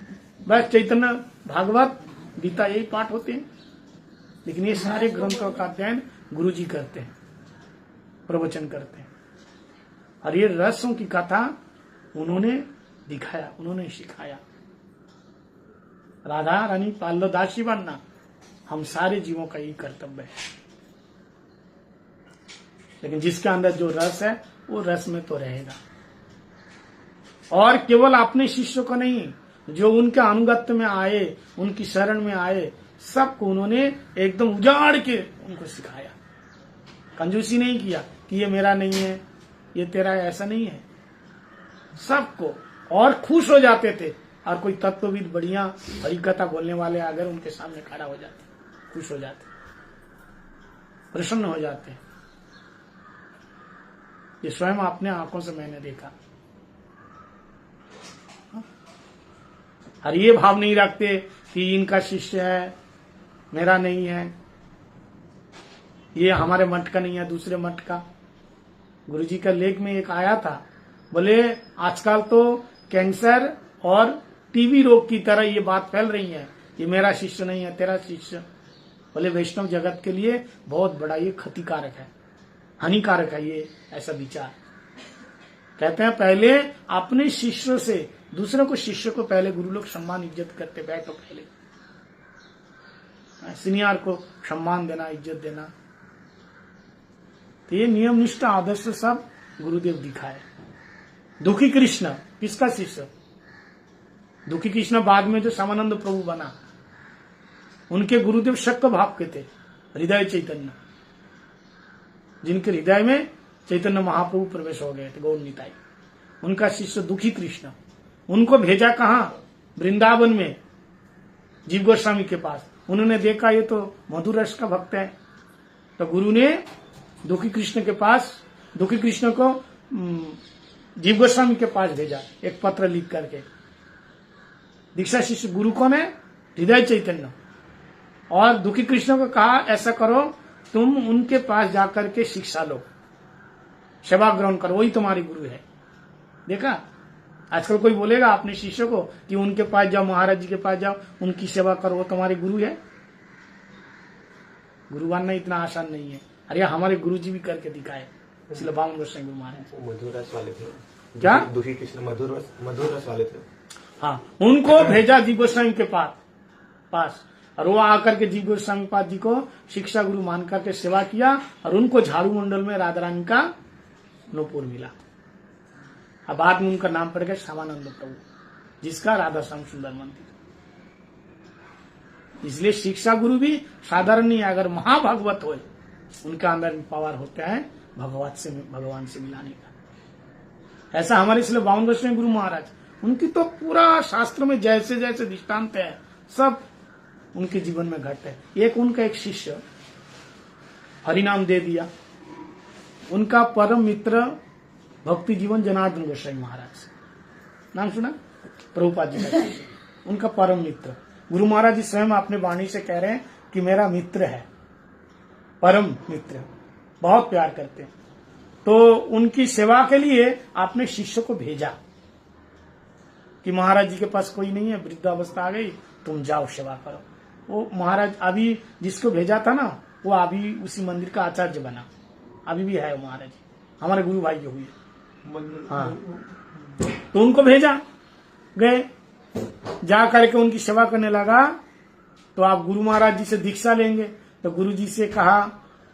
बस चैतन्य भागवत गीता यही पाठ होते हैं, लेकिन ये सारे ग्रंथों का अध्ययन गुरुजी करते हैं, प्रवचन करते हैं। और ये रसों की कथा उन्होंने दिखाया, उन्होंने सिखाया। राधा रानी पाल्लोदासी बनना हम सारे जीवों का यही कर्तव्य है। लेकिन जिसके अंदर जो रस है, वो रस में तो रहेगा। और केवल अपने शिष्यों को नहीं, जो उनके अनुगत्य में आए, उनकी शरण में आए, सबको उन्होंने एकदम उजाड़ के उनको सिखाया। कंजूसी नहीं किया कि ये मेरा नहीं है, ये तेरा है, ऐसा नहीं है। सबको, और खुश हो जाते थे। और कोई तत्वविद बढ़िया हरिकथा बोलने वाले अगर उनके सामने खड़ा हो जाते, खुश हो जाते, प्रसन्न हो जाते। ये स्वयं अपने आंखों से मैंने देखा। और ये भाव नहीं रखते कि इनका शिष्य है, मेरा नहीं है, ये हमारे मठ का नहीं है, दूसरे मठ का। गुरुजी का लेख में एक आया था, बोले आजकल तो कैंसर और टीबी रोग की तरह ये बात फैल रही है, ये मेरा शिष्य नहीं है, तेरा शिष्य। बोले वैष्णव जगत के लिए बहुत बड़ा ये क्षतिकारक है, हानिकारक है ये ऐसा विचार। कहते हैं पहले अपने शिष्य से, दूसरे को शिष्य को पहले गुरु लोग सम्मान इज्जत करते। बैठो पहले, सीनियर को सम्मान देना, इज्जत देना। तो ये नियम निष्ठा आदर्श सब गुरुदेव दिखाए। दुखी कृष्ण किसका शिष्य? दुखी कृष्ण बाद में जो श्यामानंद प्रभु बना, उनके गुरुदेव शक भाव के थे। हृदय चैतन्य, जिनके हृदय में चैतन्य महाप्रभु प्रवेश हो गए थे, गौर निताई, उनका शिष्य दुखी कृष्ण, उनको भेजा कहा? वृंदावन में जीव गोस्वामी के पास। उन्होंने देखा ये तो मधुर रस का भक्त है, तो गुरु ने दुखी कृष्ण के पास, दुखी कृष्ण को जीव गोस्वामी के पास भेजा, एक पत्र लिख करके। दीक्षा शिष्य गुरु कौन है? हृदय चैतन्य। और दुखी कृष्ण को कहा ऐसा करो, तुम उनके पास जाकर के शिक्षा लो, सेवा ग्रहण करो, वही तुम्हारे गुरु है। देखा, आजकल कोई बोलेगा अपने शिष्य को कि उनके पास जाओ, महाराज जी के पास जाओ, उनकी सेवा करो, वो तुम्हारे गुरु है? गुरु बनना इतना आसान नहीं है। अरे हमारे गुरु जी भी करके दिखाए, इसलिए बावन गोस्वामी गुरु महाराज मधुर रस वाले थे। क्या? दुखी कृष्ण मधुर रस वाले थे। हाँ, उनको भेजा जीव गोस्वामी के पास, और वो आकर के जीव गोस्वामी पाद जी को शिक्षा गुरु मान करके सेवा किया, और उनको झाड़ू मंडल में राधा रानी का नूपुर मिला। अब बाद में उनका नाम पड़ गया श्यामानंद प्रभु, जिसका राधा श्याम सुंदर मंदिर। इसलिए शिक्षा गुरु भी साधारण नहीं है, अगर महाभागवत हो, उनका अंदर पावर होता है भगवान से मिलाने का। ऐसा हमारे इसलिए बावन गोस्वामी गुरु महाराज, उनकी तो पूरा शास्त्र में जैसे जैसे दृष्टांत है, सब उनके जीवन में घट है। एक उनका एक शिष्य हरिनाम दे दिया, उनका परम मित्र भक्ति जीवन जनार्दन गोस्वामी महाराज, नाम सुना? प्रभुपाद जी का शिष्य, उनका परम मित्र। गुरु महाराज जी स्वयं अपने वाणी से कह रहे हैं कि मेरा मित्र है, परम मित्र, बहुत प्यार करते हैं। तो उनकी सेवा के लिए आपने शिष्य को भेजा कि महाराज जी के पास कोई नहीं है, वृद्धावस्था आ गई, तुम जाओ सेवा करो। वो महाराज अभी जिसको भेजा था ना, वो अभी उसी मंदिर का आचार्य बना, अभी भी है वो महाराज जी, हमारे गुरु भाई जो हुए। हाँ, तो उनको भेजा, गए, जा करके उनकी सेवा करने लगा। तो आप गुरु महाराज जी से दीक्षा लेंगे, तो गुरु जी से कहा,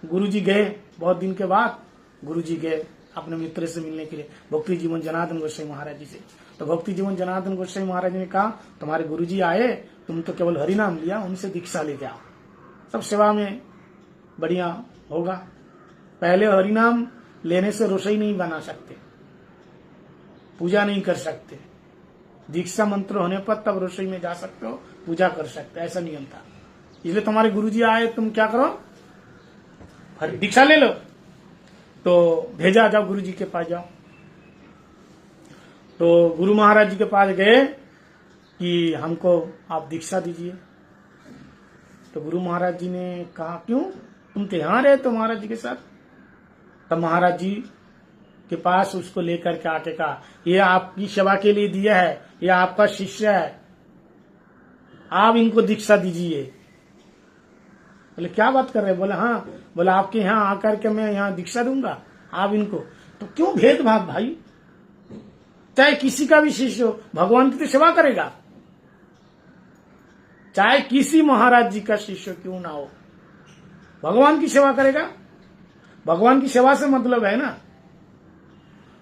गुरु जी गए बहुत दिन के बाद, गुरु जी गए अपने मित्र से मिलने के लिए, भक्ति जीवन जनार्दन गोस्वामी महाराज जी से। तो भक्ति जीवन जनार्दन गोस्वामी महाराज ने कहा, तुम्हारे गुरु जी आए, तुम तो केवल हरिनाम लिया, उनसे दीक्षा लेके आओ, सब सेवा में बढ़िया होगा। पहले हरिनाम लेने से रसोई नहीं बना सकते, पूजा नहीं कर सकते, दीक्षा मंत्र होने पर तब रसोई में जा सकते हो, पूजा कर सकते, ऐसा नियम था। इसलिए तुम्हारे गुरुजी आए, तुम क्या करो, दीक्षा ले लो। तो भेजा, जाओ गुरुजी के पास जाओ। तो गुरु महाराज जी के पास गए कि हमको आप दीक्षा दीजिए। तो गुरु महाराज जी ने कहा, क्यों, तुम तो यहां रहे तो महाराज जी के साथ? तब महाराज जी के पास उसको लेकर के आके कहा, ये आपकी सेवा के लिए दिया है, ये आपका शिष्य है, आप इनको दीक्षा दीजिए। बोले क्या बात कर रहे हैं? बोले हाँ। बोले आपके यहाँ आकर के मैं यहाँ दीक्षा दूंगा, आप इनको? तो क्यों भेदभाव भाई, चाहे किसी का भी शिष्य हो, भगवान की तो सेवा करेगा, चाहे किसी महाराज जी का शिष्य क्यों ना हो, भगवान की सेवा करेगा। भगवान की सेवा से मतलब है ना,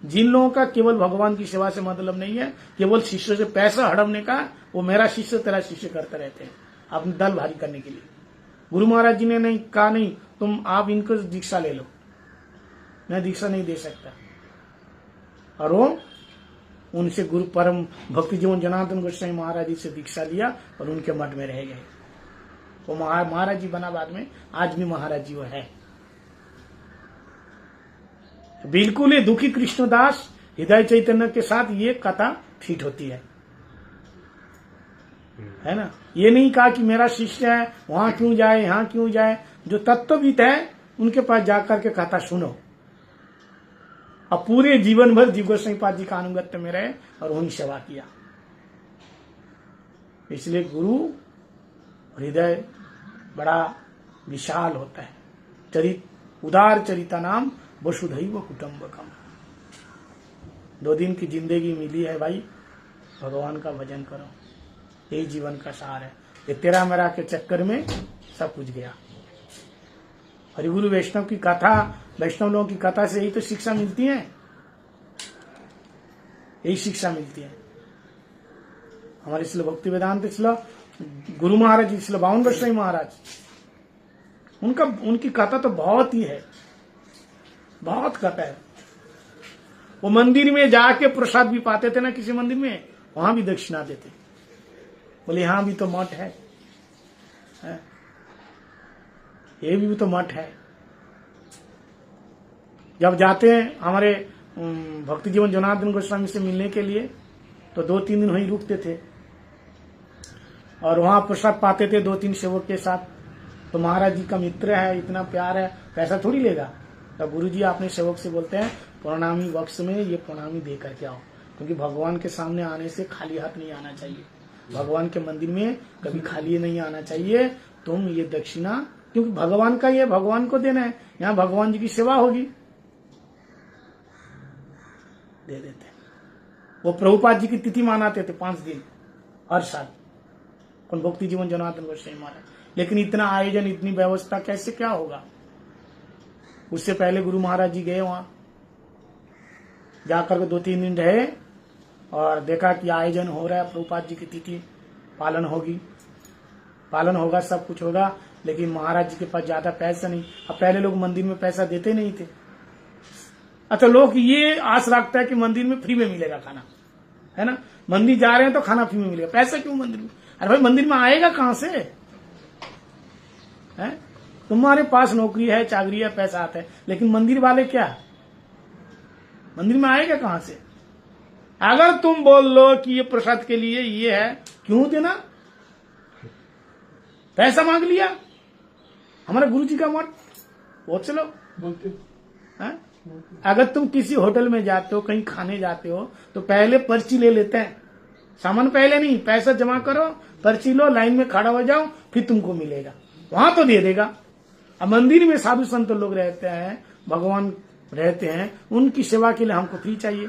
जिन लोगों का केवल भगवान की सेवा से मतलब नहीं है, केवल शिष्य से पैसा हड़पने का, वो मेरा शिष्य तेरा शिष्य करते रहते हैं अपने दल भारी करने के लिए। गुरु महाराज जी ने नहीं कहा, नहीं तुम आप इनको दीक्षा ले लो, मैं दीक्षा नहीं दे सकता। और वो उनसे गुरु परम भक्ति जीवन जनार्दन गोस्वामी महाराज जी से दीक्षा लिया और उनके मठ में रह गए। वो महाराज जी बना बाद में, आज भी महाराज जी वो है। बिल्कुल ही दुखी कृष्णदास हृदय चैतन्य के साथ ये कथा फिट होती है ना। ये नहीं कहा कि मेरा शिष्य है, वहां क्यों जाए, यहां क्यों जाए। जो तत्वविद है उनके पास जाकर के कथा सुनो, अब पूरे जीवन भर जीव गोस्वामी पाद जी का अनुगत्य में रहे और वहीं सेवा किया। इसलिए गुरु हृदय बड़ा विशाल होता है। उदार चरिता नाम वसुधैव कुटुंबकम। 2 दिन की जिंदगी मिली है भाई, भगवान का भजन करो, यही जीवन का सार है। ये तेरा मेरा के चक्कर में सब कुछ गया। हरिगुरु वैष्णव की कथा, वैष्णव लोगों की कथा से यही तो शिक्षा मिलती है, यही शिक्षा मिलती है। हमारे इसलिए भक्ति वेदांत, इसलिए गुरु महाराज, इसलिए बावन गोस्वामी महाराज उनकी कथा तो बहुत ही है, बहुत कथा है। वो मंदिर में जाके प्रसाद भी पाते थे ना, किसी मंदिर में, वहां भी दक्षिणा देते। बोले यहां भी तो मठ है, ये भी तो मठ है। जब जाते हैं हमारे भक्ति जीवन जनार्दन गोस्वामी से मिलने के लिए, तो 2-3 दिन वहीं रुकते थे और वहां प्रसाद पाते थे 2-3 सेवक के साथ। तो महाराज जी का मित्र है, इतना प्यार है, पैसा थोड़ी लेगा। तो गुरु जी अपने सेवक से बोलते हैं, प्रणामी बक्स में ये प्रणामी दे करके आओ, क्योंकि भगवान के सामने आने से खाली हाथ नहीं आना चाहिए। भगवान के मंदिर में कभी खाली नहीं आना चाहिए। तुम ये दक्षिणा, क्योंकि भगवान का ये भगवान को देना है, यहाँ भगवान जी की सेवा होगी, दे देते। वो प्रभुपाद जी की तिथि मनाते थे 5 दिन हर साल, कौन भक्ति जीवन जनार्दन गोस्वामी महाराज। लेकिन इतना आयोजन, इतनी व्यवस्था कैसे क्या होगा। उससे पहले गुरु महाराज जी गए वहां, जाकर के 2-3 दिन रहे और देखा कि आयोजन हो रहा है, प्रभुपाद जी की तिथि पालन होगा, सब कुछ होगा। लेकिन महाराज जी के पास ज्यादा पैसा नहीं। अब पहले लोग मंदिर में पैसा देते नहीं थे। अच्छा, लोग ये आस रखता है कि मंदिर में फ्री में मिलेगा खाना, है ना, मंदिर जा रहे हैं तो खाना फ्री में मिलेगा, पैसा क्यों मंदिर में। अरे भाई, मंदिर में आएगा कहां से, है? तुम्हारे पास नौकरी है, चाकरी है, पैसा आता है, लेकिन मंदिर वाले क्या, मंदिर में आएगा कहां से। अगर तुम बोल लो कि ये प्रसाद के लिए ये है, क्यों देना, पैसा मांग लिया। हमारे गुरु जी का मठ, वो चलो बोलते है? अगर तुम किसी होटल में जाते हो, कहीं खाने जाते हो, तो पहले पर्ची ले लेते हैं। सामान पहले नहीं, पैसा जमा करो, पर्ची लो, लाइन में खड़ा हो जाओ, फिर तुमको मिलेगा, वहां तो दे देगा। अब मंदिर में साधु संत लोग रहते हैं, भगवान रहते हैं, उनकी सेवा के लिए हमको फ्री चाहिए।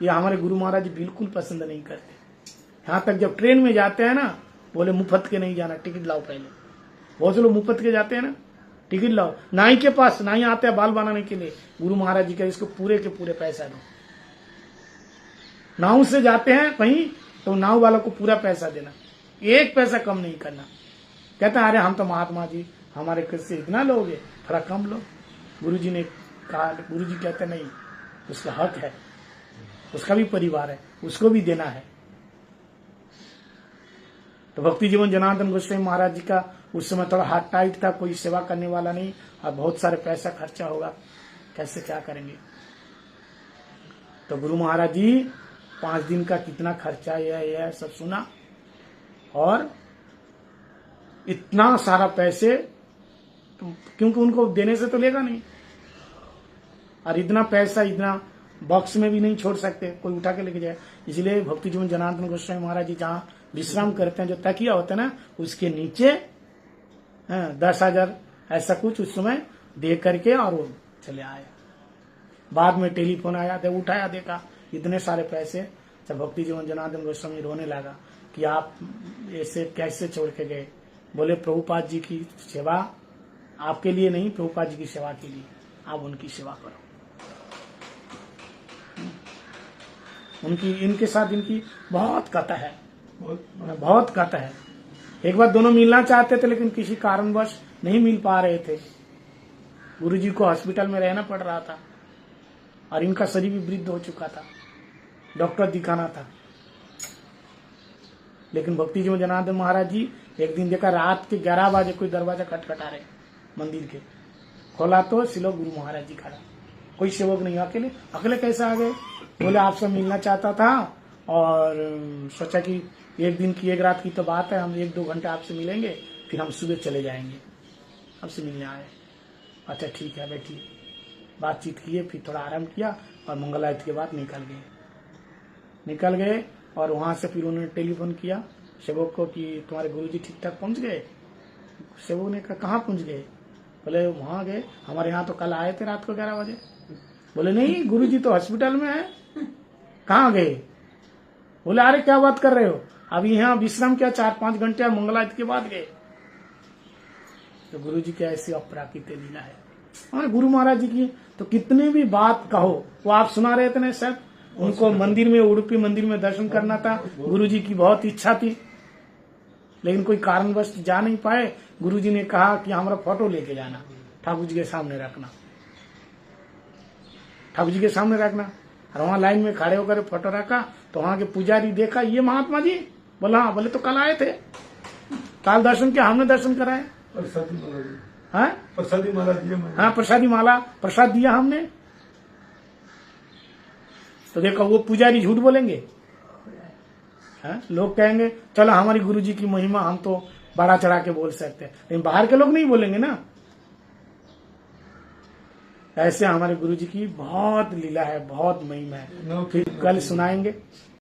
ये हमारे गुरु महाराज बिल्कुल पसंद नहीं करते। यहां तक जब ट्रेन में जाते हैं ना, बोले मुफ्त के नहीं जाना, टिकट लाओ पहले। बहुत से लोग मुफ्त के जाते हैं ना, टिकट लाओ। नाई के पास, नाई आते हैं बाल बनाने के लिए, गुरु महाराज जी का इसको पूरे के पूरे पैसा दो। नाव से जाते हैं कहीं, तो नाव वालों को पूरा पैसा देना, 1 पैसा कम नहीं करना। कहता है अरे हम तो महात्मा जी, हमारे कृष्ण इतना लोगे, थोड़ा कम लो। गुरु जी ने कहा, गुरु जी कहते नहीं, उसका हक है, उसका भी परिवार है, उसको भी देना है। तो भक्ति जीवन जनार्दन गोस्वामी महाराज जी का उस समय थोड़ा हाथ टाइट था, कोई सेवा करने वाला नहीं, और बहुत सारे पैसा खर्चा होगा, कैसे क्या करेंगे। तो गुरु महाराज जी 5 दिन का कितना खर्चा यह सब सुना, और इतना सारा पैसे, क्योंकि उनको देने से तो लेगा नहीं, और इतना पैसा इतना बॉक्स में भी नहीं छोड़ सकते, कोई उठा के लेके जाए। इसलिए भक्ति जीवन जनार्दन गोस्वामी महाराज जी जहाँ विश्राम करते हैं, जो तकिया होता है ना, उसके नीचे 10,000 ऐसा कुछ उस समय दे करके और वो चले आए। बाद में टेलीफोन आया, तो उठाया, देखा इतने सारे पैसे। जब भक्ति जीवन जनार्दन गोस्वामी रोने लगा कि आप ऐसे कैसे छोड़ के गए। बोले प्रभुपाद जी की सेवा आपके लिए नहीं, प्रभुपाद जी की सेवा के लिए, आप उनकी सेवा करो। उनकी, इनके साथ इनकी बहुत कथा है, बहुत कथा है। एक बार दोनों मिलना चाहते थे, लेकिन किसी कारणवश नहीं मिल पा रहे थे। गुरुजी को हॉस्पिटल में रहना पड़ रहा था, और इनका शरीर भी वृद्ध हो चुका था, डॉक्टर दिखाना था। लेकिन भक्ति जीवन जनार्दन महाराज जी एक दिन देखा, रात के 11 बजे कोई दरवाजा खटखटा रहे मंदिर के। खोला तो सिलो गुरु महाराज जी खड़ा, कोई सेवक नहीं, अकेले। अकेले कैसे आ गए? बोले आपसे मिलना चाहता था, और सोचा कि एक दिन की, एक रात की तो बात है, हम 1-2 घंटे आपसे मिलेंगे, फिर हम सुबह चले जाएंगे। आपसे मिलने आए। अच्छा ठीक है, बैठिए। बातचीत किए, फिर थोड़ा आराम किया, और मंगलायत के बाद निकल गए। और वहां से फिर उन्होंने टेलीफोन किया सेवक को कि तुम्हारे गुरुजी ठीक ठाक पहुंच गए। सेवक ने कहा कहाँ पहुंच गए? बोले वहां गए, हमारे यहाँ तो कल आए थे रात को 11 बजे। बोले नहीं, गुरुजी तो हॉस्पिटल में है। कहाँ गए? बोले अरे क्या बात कर रहे हो, अभी यहाँ विश्राम किया 4-5 घंटे, मंगलायत के बाद गए। तो गुरु जी की ऐसी अपराकृत लीला है हमारे गुरु महाराज जी की। तो कितनी भी बात कहो, वो आप सुना रहे थे ना सर, उनको मंदिर में, उडुपी मंदिर में दर्शन करना था, गुरु जी की बहुत इच्छा थी। लेकिन कोई कारणवश जा नहीं पाए। गुरुजी ने कहा कि हमारा फोटो लेके जाना, ठाकुर जी के सामने रखना, ठाकुर जी के सामने रखना। और वहां लाइन में खड़े होकर फोटो रखा तो वहां के पुजारी देखा, ये महात्मा जी? बोला हाँ। बोले तो कल आए थे, काल दर्शन किया, हमने दर्शन कराए। प्रसादी माला दी। हाँ प्रसादी माला दिया मैंने। हाँ, प्रसादी माला, प्रसाद दिया हमने। तो देखो वो पुजारी झूठ बोलेंगे? हाँ? लोग कहेंगे चलो हमारी गुरु जी की महिमा हम तो बड़ा चढ़ा के बोल सकते हैं, लेकिन बाहर के लोग नहीं बोलेंगे ना। ऐसे हमारे गुरु जी की बहुत लीला है, बहुत महिमा है, फिर कल सुनाएंगे।